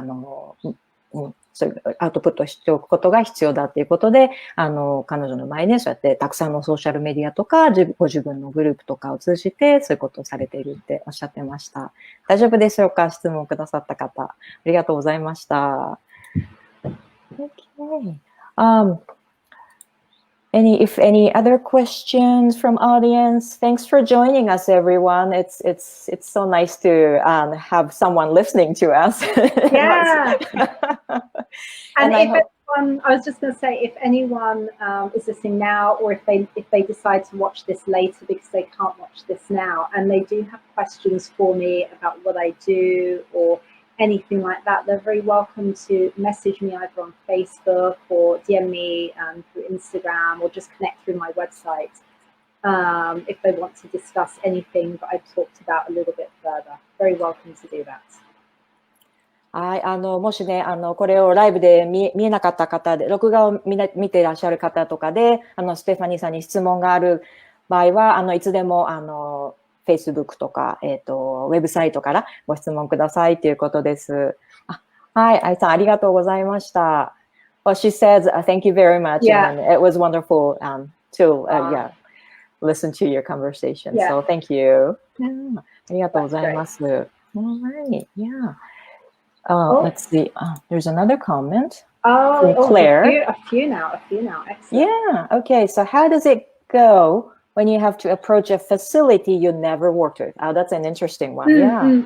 そういうアウトプットしておくことが必要だっていうことで、彼女の前ね、そうやってたくさんのソーシャルメディアとか、ご自分のグループとかを通じて、そういうことをされているっておっしゃってました。大丈夫でしょうか？質問をくださった方。ありがとうございました。Okay. If any other questions from audience, thanks for joining us, everyone. It's so nice to have someone listening to us. Yeah. And if anyone, I was just going to say, if anyone is listening now, or if they decide to watch this later because they can't watch this now, and they do have questions for me about what I do or anything like that, they're very welcome to message me either on Facebook or DM me through Instagram, or just connect through my website if they want to discuss anything that I've talked about a little bit further. Very welcome to do that. はい、もしね、これをライブで見えなかった方で、録画を見ていらっしゃる方とかで、ステファニーさんに質問がある場合は、いつでも、Facebook とか、ウェブサイトからご質問くださいということです。はい、愛さんありがとうございました。Well, she says, thank you very much. Yeah. And it was wonderful to listen to your conversation. Yeah. So thank you. ありがとうございます。Alright, yeah. Let's see. There's another comment from Claire. A few now. Excellent. Yeah. Okay. So how does it go when you have to approach a facility you never worked with? Oh, that's an interesting one. Yeah.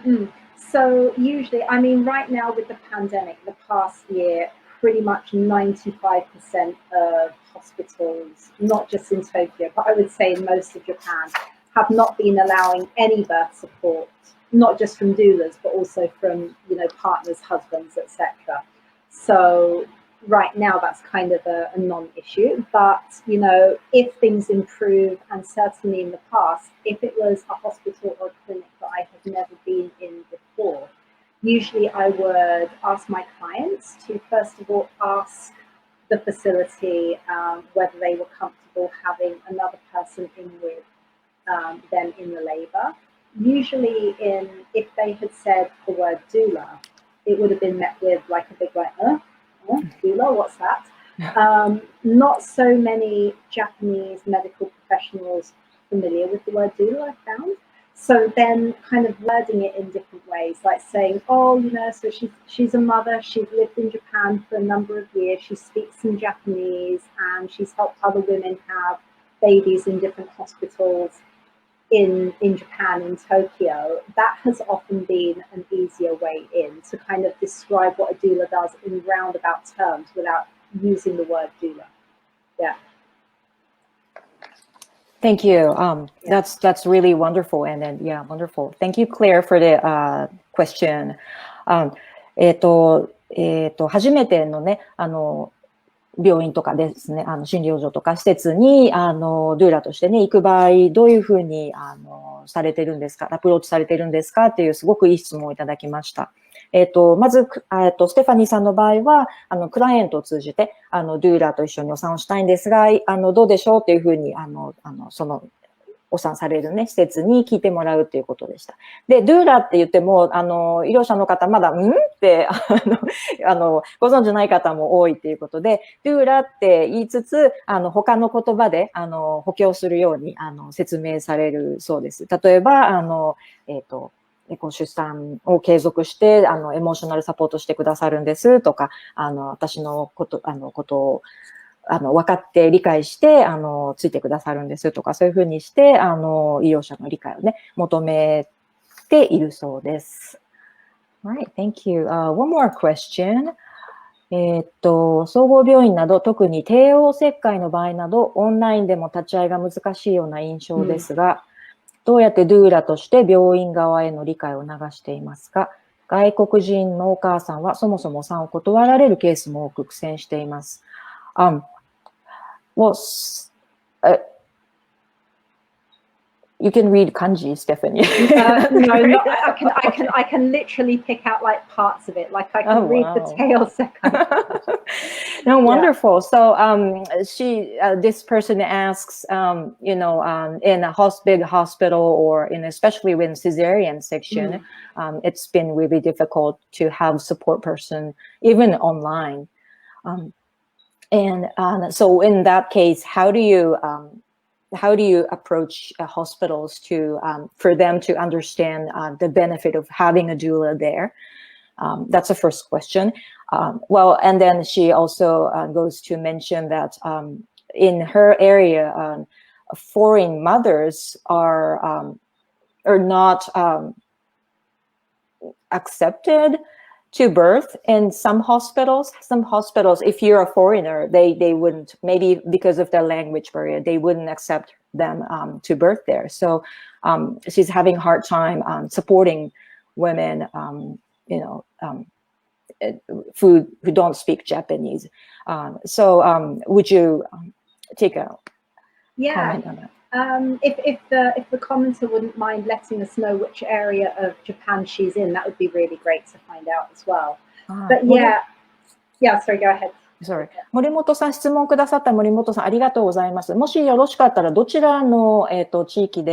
So usually, I mean, right now with the pandemic, the past year, pretty much 95% of hospitals, not just in Tokyo, but I would say in most of Japan, have not been allowing any birth support, not just from doulas, but also from, partners, husbands, etc. So right now that's kind of a non-issue, but if things improve, and certainly in the past, if it was a hospital or clinic that I had never been in before, usually I would ask my clients to first of all ask the facility whether they were comfortable having another person in with them in the labor. Usually if they had said the word doula, it would have been met with like a big doula, what's that? Not so many Japanese medical professionals familiar with the word doula, I found. So then kind of wording it in different ways, like saying, so she's a mother, she's lived in Japan for a number of years, she speaks some Japanese, and she's helped other women have babies in different hospitals in Japan, in Tokyo. That has often been an easier way in to kind of describe what a doula does in roundabout terms without using the word doula. Yeah. Thank you. That's really wonderful. And then, yeah, wonderful. Thank you, Claire, for the question. 初めてのね、病院とかですね、診療所とか施設に、ドゥーラとしてね、行く場合、どういうふうに、されてるんですか、アプローチされてるんですかっていう、すごくいい質問をいただきました。まず、ステファニーさんの場合は、クライアントを通じて、ドゥーラと一緒にお産をしたいんですが、どうでしょうっていうふうに、その、お産されるね、施設に聞いてもらうっていうことでした。で、ドゥーラって言っても、医療者の方、まだ、って、ご存知ない方も多いっていうことで、ドゥーラって言いつつ、他の言葉で、補強するように、説明されるそうです。例えば、出産を継続して、エモーショナルサポートしてくださるんですとか、私のことを、分かって理解して、ついてくださるんですとか、そういうふうにして、医療者の理解をね、求めているそうです。Right, thank you. One more question. 総合病院など、特に帝王切開の場合など、オンラインでも立ち会いが難しいような印象ですが、どうやってドゥーラとして病院側への理解を流していますか？外国人のお母さんはそもそも産を断られるケースも多く苦戦しています。Well, you can read kanji, Stephanie. No, not, I can literally pick out like parts of it. Like I can read the tail second. No, wonderful. So, this person asks, in a big hospital or especially in cesarean section, it's been really difficult to have support person, even online. So in that case, how do you approach hospitals for them to understand the benefit of having a doula there? That's the first question. And then she also goes to mention that in her area, foreign mothers are not accepted to birth in some hospitals. Some hospitals, if you're a foreigner, they wouldn't, maybe because of their language barrier, they wouldn't accept them to birth there. So she's having a hard time supporting women, who don't speak Japanese. So would you take a comment on that? If the commenter wouldn't mind letting us know which area of Japan she's in, that would be really great to find out as well. But sorry, go ahead. Sorry. 森本さん、質問くださった森本さん、ありがとうございます。もしよろしかったら、どちらの、地域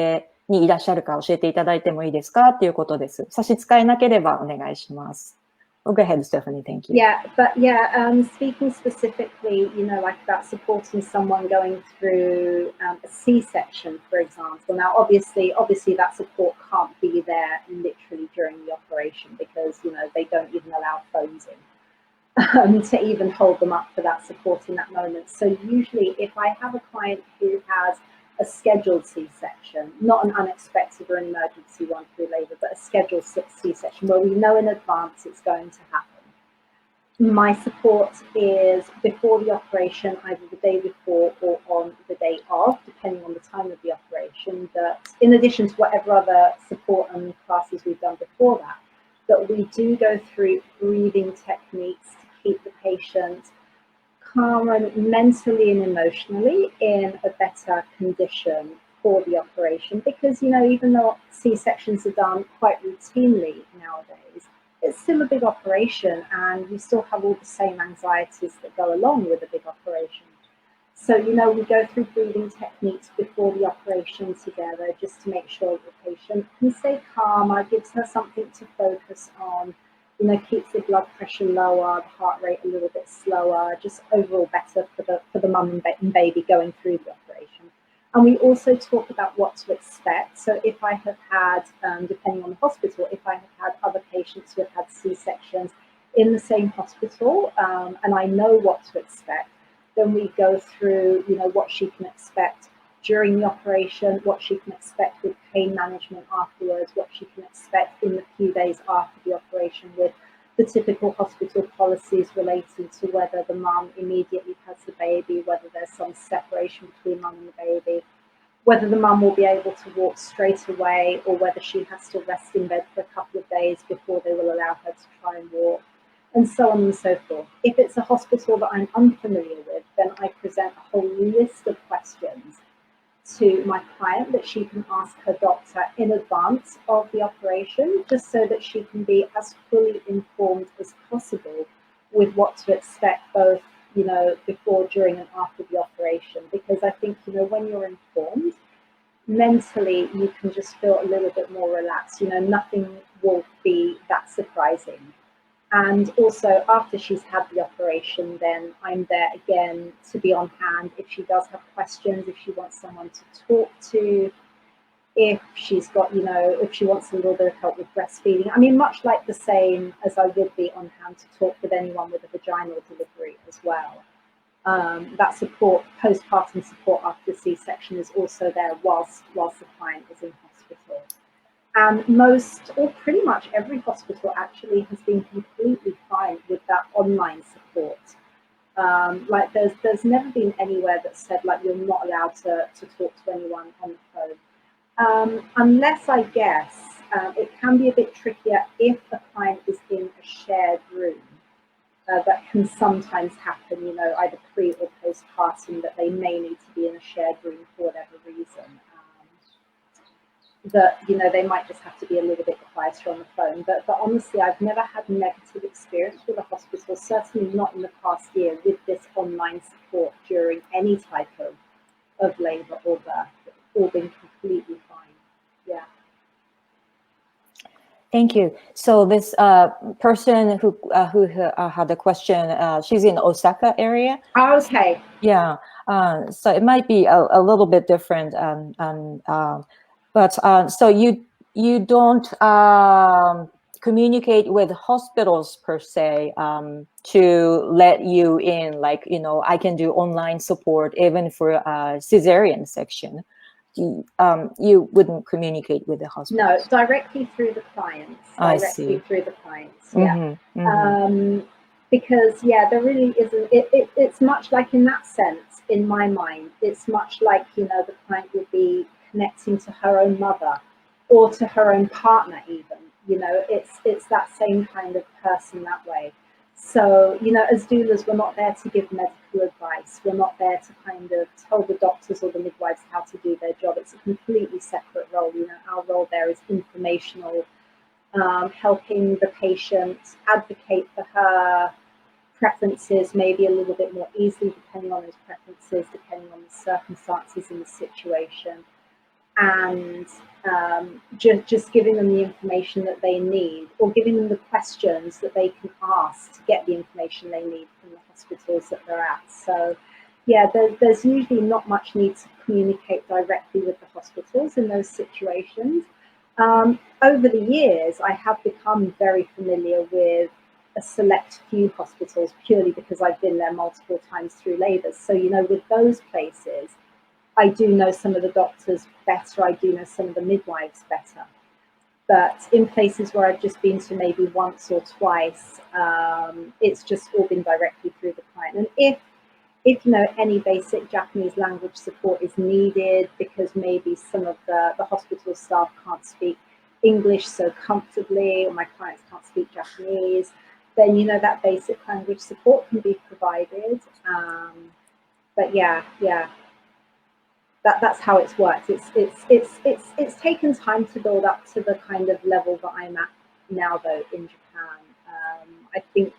にいらっしゃるか教えていただいてもいいですかっていうことです。差し支えなければお願いします。Go ahead, Stephanie. Thank you. Speaking specifically, like about supporting someone going through a C-section, for example. Now, obviously, that support can't be there literally during the operation because they don't even allow phones in to even hold them up for that support in that moment. So usually, if I have a client who has a scheduled C-section, not an unexpected or an emergency one through labour, but a scheduled C-section where we know in advance it's going to happen. My support is before the operation, either the day before or on the day of, depending on the time of the operation. That in addition to whatever other support and classes we've done before that we do go through breathing techniques to keep the patient calm and mentally and emotionally in a better condition for the operation, because even though C-sections are done quite routinely nowadays, it's still a big operation and you still have all the same anxieties that go along with a big operation. So we go through breathing techniques before the operation together just to make sure the patient can stay calmer, gives her something to focus on, keeps the blood pressure lower, the heart rate a little bit slower, just overall better for the mum and baby going through the operation. And we also talk about what to expect. So if I have had, depending on the hospital, if I have had other patients who have had C-sections in the same hospital, and I know what to expect, then we go through, what she can expect during the operation, what she can expect with pain management afterwards, what she can expect in the few days after the operation with the typical hospital policies relating to whether the mum immediately has the baby, whether there's some separation between mum and the baby, whether the mum will be able to walk straight away or whether she has to rest in bed for a couple of days before they will allow her to try and walk, and so on and so forth. If it's a hospital that I'm unfamiliar with, then I present a whole list of questions to my client that she can ask her doctor in advance of the operation, just so that she can be as fully informed as possible with what to expect both, before, during and after the operation. Because I think, when you're informed, mentally you can just feel a little bit more relaxed. Nothing will be that surprising. And also after she's had the operation, then I'm there again to be on hand if she does have questions, if she wants someone to talk to, if she's got, if she wants a little bit of help with breastfeeding. I mean, much like the same as I would be on hand to talk with anyone with a vaginal delivery as well. That support, postpartum support after the C-section, is also there whilst the client is in hospital. And most, or pretty much every hospital actually has been completely fine with that online support. Like there's never been anywhere that said like you're not allowed to talk to anyone on the phone. Unless I guess it can be a bit trickier if a client is in a shared room. That can sometimes happen, you know, either pre or postpartum, that they may need to be in a shared room for whatever reason. That, you know, they might just have to be a little bit quieter on the phone. But honestly, I've never had negative experience with a hospital, certainly not in the past year, with this online support during any type of labour or birth. It's all been completely fine. Yeah. Thank you. So this person who had a question, she's in Osaka area. Okay. Yeah. So it might be a little bit different. But so you don't communicate with hospitals per se to let you in, like, you know, I can do online support even for cesarean section. You wouldn't communicate with the hospital? No, directly through the clients. I see. Through the clients, yeah. Mm-hmm, mm-hmm. Because, yeah, there really isn't, it's much like, in that sense, in my mind, it's much like, you know, the client would be connecting to her own mother or to her own partner even, you know, it's that same kind of person that way. So, you know, as doulas, we're not there to give medical advice. We're not there to kind of tell the doctors or the midwives how to do their job. It's a completely separate role. You know, our role there is informational, helping the patient advocate for her preferences, maybe a little bit more easily, depending on his preferences, depending on the circumstances and the situation. And just giving them the information that they need, or giving them the questions that they can ask to get the information they need from the hospitals that they're at. So, yeah, there's usually not much need to communicate directly with the hospitals in those situations. Over the years, I have become very familiar with a select few hospitals purely because I've been there multiple times through labours. So, you know, with those places, I do know some of the doctors better, I do know some of the midwives better. But in places where I've just been to maybe once or twice, it's just all been directly through the client. And if you know, any basic Japanese language support is needed because maybe some of the hospital staff can't speak English so comfortably, or my clients can't speak Japanese, then, you know, that basic language support can be provided. But yeah. That's how it's worked. It's taken time to build up to the kind of level that I'm at now, though, in Japan. I think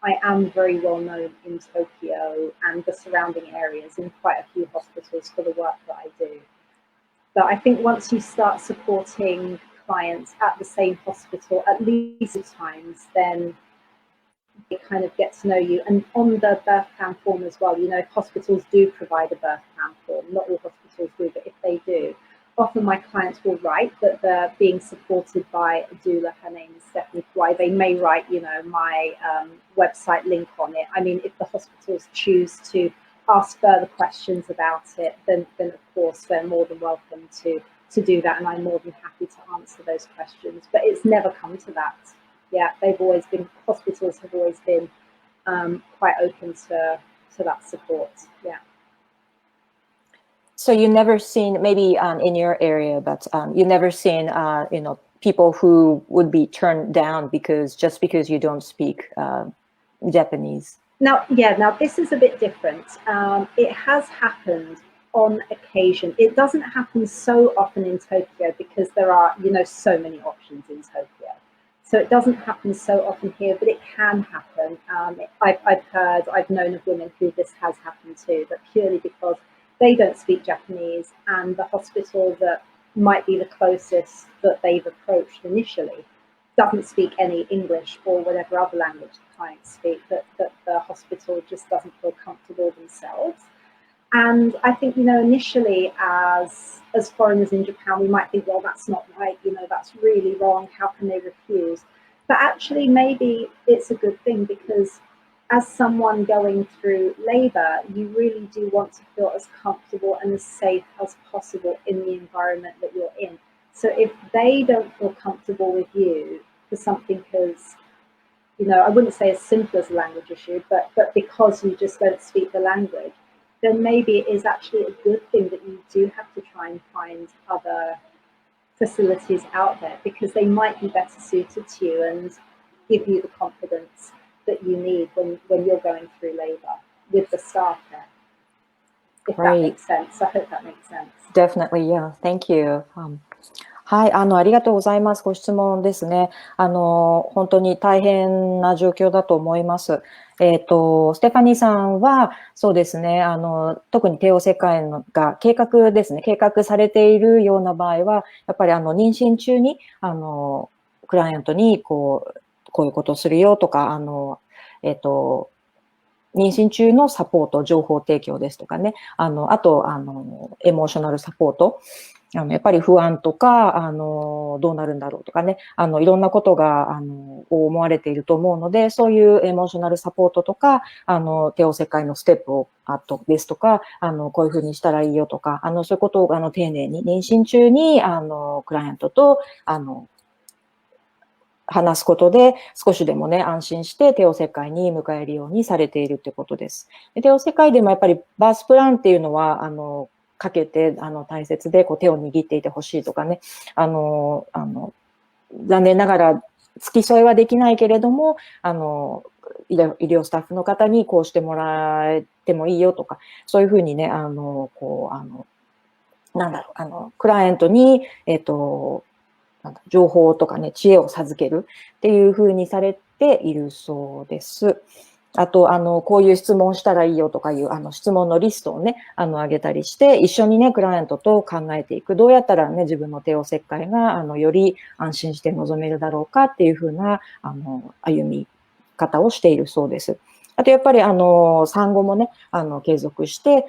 I am very well known in Tokyo and the surrounding areas in quite a few hospitals for the work that I do. But I think once you start supporting clients at the same hospital at least times, then they kind of get to know you. And on the birth plan form as well, you know, if hospitals do provide a birth plan form, not all hospitals do, but if they do, often my clients will write that they're being supported by a doula. Her name is Stephanie Kawai. They may write, you know, my website link on it. I mean, if the hospitals choose to ask further questions about it, then of course they're more than welcome to do that, and I'm more than happy to answer those questions. But it's never come to that. Yeah, hospitals have always been quite open to that support. Yeah. So you never seen, maybe in your area, but you never seen, you know, people who would be turned down because you don't speak Japanese? Now this is a bit different. It has happened on occasion. It doesn't happen so often in Tokyo because there are, you know, so many options in Tokyo. So it doesn't happen so often here, but it can happen. I've known of women who this has happened to, but purely because they don't speak Japanese, and the hospital that might be the closest that they've approached initially doesn't speak any English or whatever other language the clients speak, that the hospital just doesn't feel comfortable themselves. And I think, you know, initially as foreigners in Japan, we might think, well, that's not right, you know, that's really wrong, how can they refuse? But actually, maybe it's a good thing, because as someone going through labour, you really do want to feel as comfortable and as safe as possible in the environment that you're in. So if they don't feel comfortable with you for something as I wouldn't say as simple as a language issue, but because you just don't speak the language, then maybe it is actually a good thing that you do have to try and find other facilities out there, because they might be better suited to you and give you the confidence that you need when you're going through labor with the staff there. If that makes sense. I hope that makes sense. Definitely, yeah. Thank you. はい、ありがとうございます。ご質問ですね。本当に大変な状況だと思います。ステファニーさんは、そうですね、特に帝王切開が計画ですね、計画されているような場合は、やっぱり妊娠中に、クライアントに、こういうことをするよとか、妊娠中のサポート、情報提供ですとかね、あと、エモーショナルサポート、やっぱり不安とか、どうなるんだろうとかね、いろんなことが、思われていると思うので、そういうエモーショナルサポートとか、帝王切開のステップを、ですとか、こういうふうにしたらいいよとか、そういうことを、丁寧に、妊娠中に、クライアントと、話すことで少しでもね、安心して帝王切開に迎えるようにされているということです。帝王切開でもやっぱりバースプランっていうのは、かけて、大切で、手を握っていてほしいとかね、残念ながら付き添いはできないけれども、医療スタッフの方にこうしてもらえてもいいよとか、そういうふうにね、クライアントに、情報とかね、知恵を授けるっていう風にされているそうです。あと、こういう質問したらいいよとかいう、質問のリストをね、あげたりして、一緒にね、クライアントと考えていく。どうやったらね、自分の帝王切開が、より安心して臨めるだろうかっていう風な、歩み方をしているそうです。あと、やっぱり、産後もね、継続して、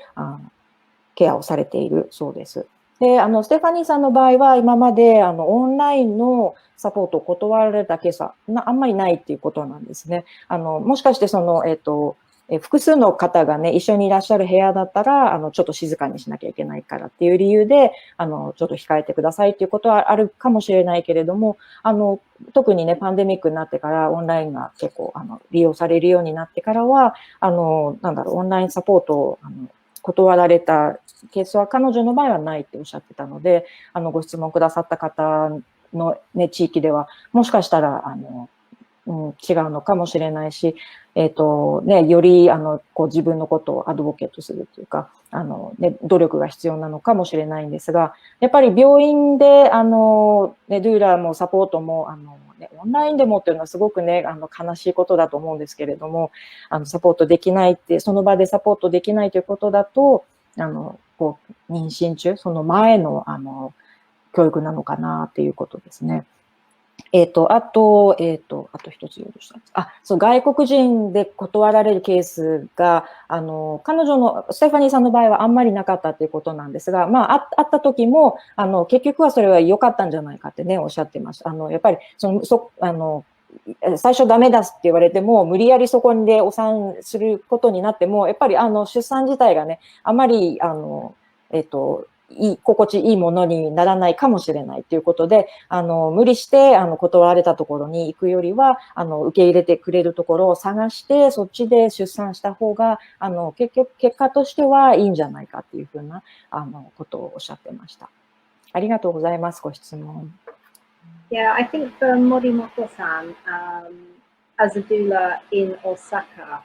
ケアをされているそうです。で、ステファニーさんの場合は、今まで、オンラインのサポートを断られたケースは、あんまりないっていうことなんですね。もしかして、複数の方がね、一緒にいらっしゃる部屋だったら、ちょっと静かにしなきゃいけないからっていう理由で、ちょっと控えてくださいっていうことはあるかもしれないけれども、特にね、パンデミックになってから、オンラインが結構、利用されるようになってからは、オンラインサポートを、断られたケースは彼女の場合はないっておっしゃってたので、ご質問くださった方のね、地域では、もしかしたら、違うのかもしれないし、より、自分のことをアドボケートするというか、努力が必要なのかもしれないんですが、やっぱり病院で、ドゥーラーもサポートも、オンラインでもっていうのはすごくね、悲しいことだと思うんですけれども、サポートできないって、その場でサポートできないということだと、妊娠中、その前の、教育なのかなっていうことですね。あと一つ言おうとしたんです。そう、外国人で断られるケースが、彼女の、ステファニーさんの場合はあんまりなかったっていうことなんですが、あった時も、結局はそれは良かったんじゃないかってね、おっしゃってました。やっぱり、最初ダメだって言われても、無理やりそこでお産することになっても、やっぱり出産自体がね、あまり、心地いいものにならないかもしれないということで、無理して、断られたところに行くよりは、受け入れてくれるところを探して、そっちで出産した方が、結果としてはいいんじゃないかっていうふうな、ことをおっしゃってました。ありがとうございます。ご質問。Yeah, I think for Morimoto-san, as a doula in Osaka,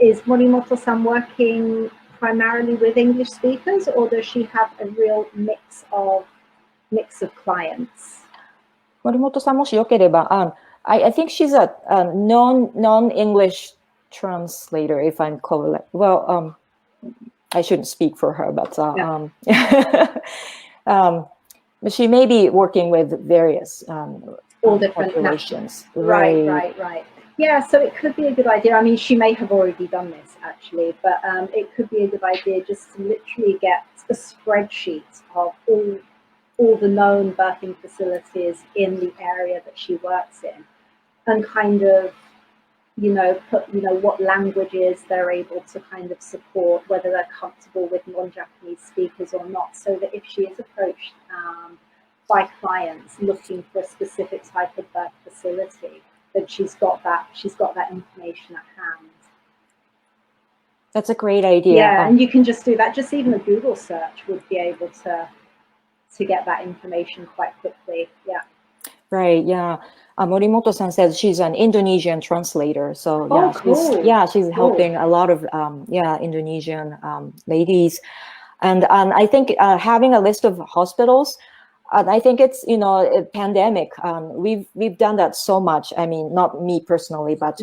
is Morimoto-san working primarily with English speakers, or does she have a real mix of clients? 森本さんもしよければ、I think she's a non-English translator, if I'm correct. Well, I shouldn't speak for her, but she may be working with various all different populations. Right. Yeah, so it could be a good idea. I mean, she may have already done this actually, but it could be a good idea just to literally get a spreadsheet of all the known birthing facilities in the area that she works in, and kind of, put, what languages they're able to kind of support, whether they're comfortable with non-Japanese speakers or not, so that if she is approached by clients looking for a specific type of birth facility, that she's got that information at hand. That's a great idea. Yeah, and you can just do that. Just even a Google search would be able to get that information quite quickly. Yeah. Right. Yeah. Morimoto-san says she's an Indonesian translator. So yeah, cool. she's helping a lot of Indonesian ladies. And I think having a list of hospitals, I think it's, a pandemic. We've done that so much. I mean, not me personally, but,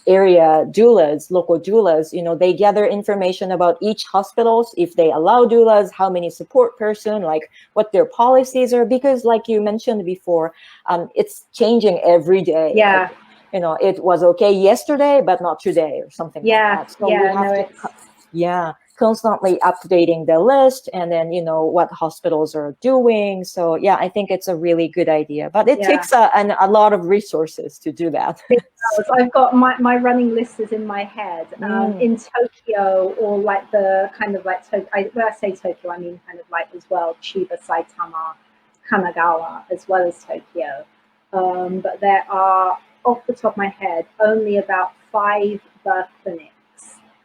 area doulas, local doulas, they gather information about each hospitals, if they allow doulas, how many support person, like what their policies are, because like you mentioned before, it's changing every day. Yeah. Like, it was okay yesterday, but not today or something like that. So we have to, constantly updating the list, and then what hospitals are doing. So yeah, I think it's a really good idea, but it takes a lot of resources to do that. I've got my running list is in my head. In Tokyo, or like the kind of like when I say Tokyo, I mean kind of like as well Chiba, Saitama, Kanagawa, as well as Tokyo. But there are, off the top of my head, only about 5 birth clinics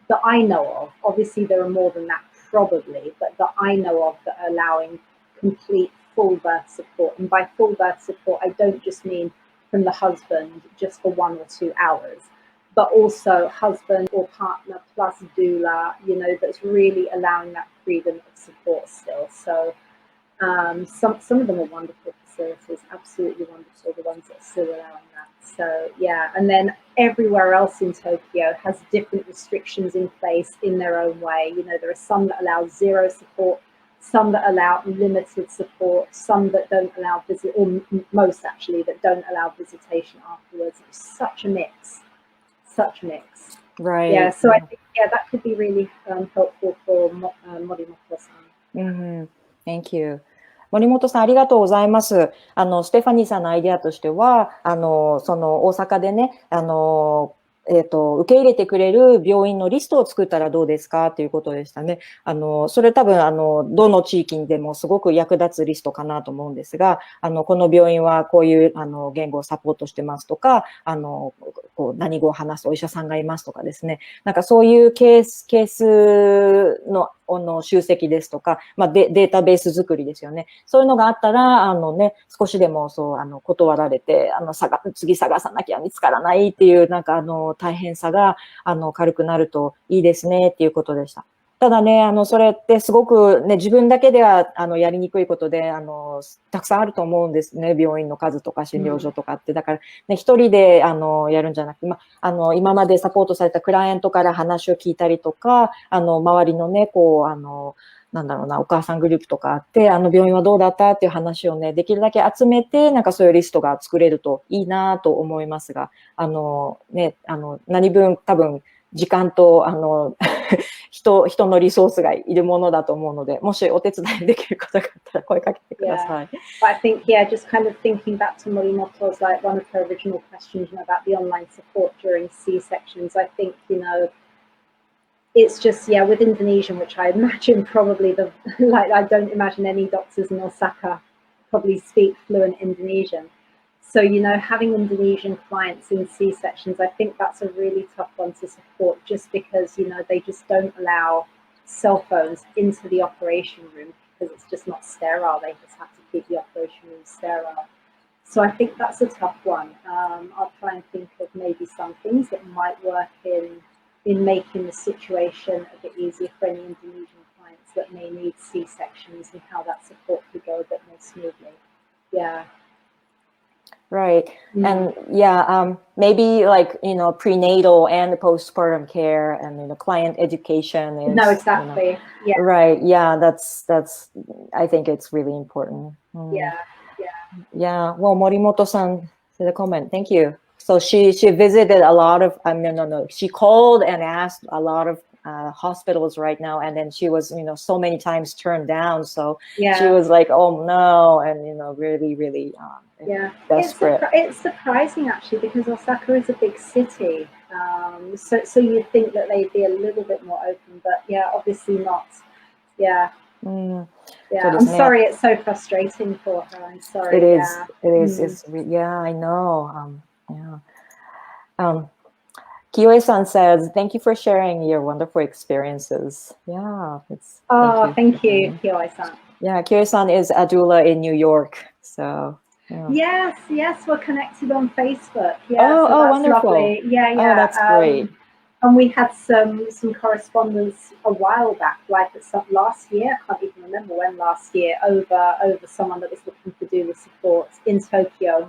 that I know of. Obviously, there are more than that, probably, but that I know of that are allowing complete full birth support. And by full birth support, I don't just mean from the husband just for 1 or 2 hours, but also husband or partner plus doula, that's really allowing that freedom of support still. So some of them are wonderful facilities, absolutely wonderful, the ones that are still allowing that. So yeah, and then everywhere else in Tokyo has different restrictions in place in their own way. There are some that allow 0 support, some that allow limited support, some that don't allow most actually that don't allow visitation afterwards. It's such a mix. Right. Yeah, so I think that could be really helpful for Morimoto-san. Thank you. 森本さん、ありがとうございます。ステファニーさんのアイデアとしては、その大阪でね、受け入れてくれる病院のリストを作ったらどうですかということでしたね。それ多分、どの地域にでもすごく役立つリストかなと思うんですが、この病院はこういう、言語をサポートしてますとか、こう何語を話すお医者さんがいますとかですね。なんかそういうケースの、集積ですとか、データベース作りですよね。そういうのがあったら、少しでも断られて、次探さなきゃ見つからないっていう、なんか大変さが、軽くなるといいですねっていうことでした。ただね、それってすごくね、自分だけでは、やりにくいことで、たくさんあると思うんですね。病院の数とか診療所とかって。だから、ね、一人で、やるんじゃなくて、今までサポートされたクライアントから話を聞いたりとか、周りのね、なんだろうな、お母さんグループとかあって、病院はどうだったっていう話をね、できるだけ集めて、なんかそういうリストが作れるといいなと思いますが、ね、何分多分、時間と、人のリソースがいるものだと思うので、もしお手伝いできる方があったら声かけてください。But I think, just kind of thinking back to Morimoto's, like one of her original questions, about the online support during C-sections, I think, it's just, with Indonesian, which I imagine probably I don't imagine any doctors in Osaka probably speak fluent Indonesian. So, having Indonesian clients in C-sections, I think that's a really tough one to support, just because, they just don't allow cell phones into the operation room because it's just not sterile. They just have to keep the operation room sterile. So I think that's a tough one. I'll try and think of maybe some things that might work in making the situation a bit easier for any Indonesian clients that may need C-sections, and how that support could go a bit more smoothly. Yeah. Right. And maybe like, prenatal and postpartum care and, client education is. No, exactly. Yeah. Right. Yeah. That's, I think it's really important. Yeah. Yeah. Well, Morimoto-san said a comment. Thank you. So she visited a lot of, she called and asked a lot of hospitals right now, and then she was, so many times turned down. So she was like, oh no, and really, really desperate. It's surprising actually, because Osaka is a big city, so you'd think that they'd be a little bit more open, but obviously not. I'm sorry, it's so frustrating for her. I'm sorry. It is. It is. It's I know. Kiyoi-san says, thank you for sharing your wonderful experiences. Yeah, thank you, Kiyoi-san. Yeah, Kiyoi-san is a doula in New York. So, yeah. Yes, we're connected on Facebook. Oh, so that's wonderful. lovely. Yeah. Oh, that's great. And we had some correspondence a while back, like last year. I can't even remember when last year. Over someone that was looking for doula support in Tokyo.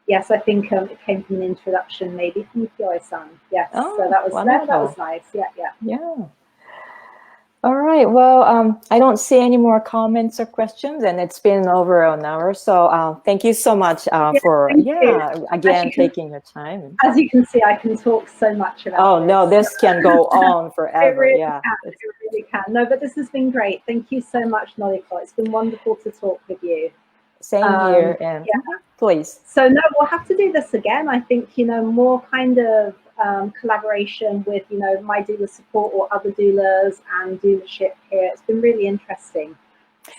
Yes, I think it came from an introduction, maybe from Kiyoi-san. Yes, Oh, so that was wonderful. nice. Yeah. All right. Well, I don't see any more comments or questions, and it's been over an hour. So thank you so much for again taking your time. As you can see, I can talk so much about. Oh no, this can go on forever. It really can. No, but this has been great. Thank you so much, Noriko. It's been wonderful to talk with you. Same here, and please. So no, we'll have to do this again. I think more kind of collaboration with my doula support or other doulas and doulaship here. It's been really interesting.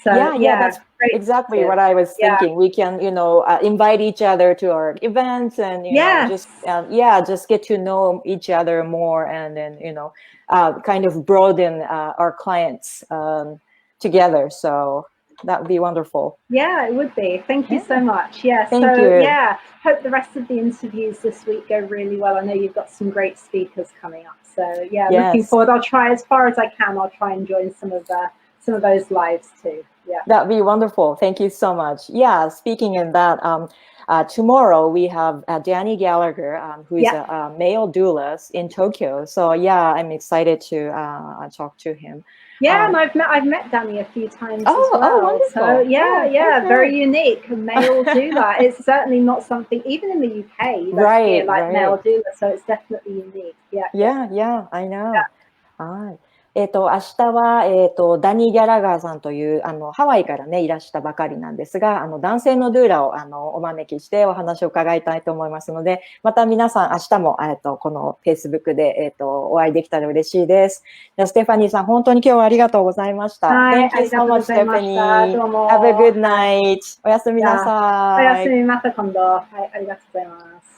So that's great. Exactly what I was thinking. We can invite each other to our events and just get to know each other more, and then kind of broaden our clients together. So that would be wonderful. Yeah, it would be. Thank you so much. Yeah. Thank you. Hope the rest of the interviews this week go really well. I know you've got some great speakers coming up. So looking forward. I'll try as far as I can. I'll try and join some of those lives too. Yeah. That'd be wonderful. Thank you so much. Yeah. Speaking of that, tomorrow we have Danny Gallagher, who is a male doula in Tokyo. So I'm excited to talk to him. Yeah, and I've met Danny a few times as well. Oh, wonderful. So very unique, male doula. It's certainly not something, even in the UK, you don't hear male doula, so it's definitely unique. Yeah, I know. Yeah. 明日は、ダニー・ギャラガーさんという、ハワイからね、いらしたばかりなんですが、男性のドゥーラを、お招きしてお話を伺いたいと思いますので、また皆さん明日も、この Facebook で、お会いできたら嬉しいです。ステファニーさん、本当に今日はありがとうございました。Thank you so much, Stephanie. Have a good night. おやすみなさい。おやすみ、また今度。はい、ありがとうございます。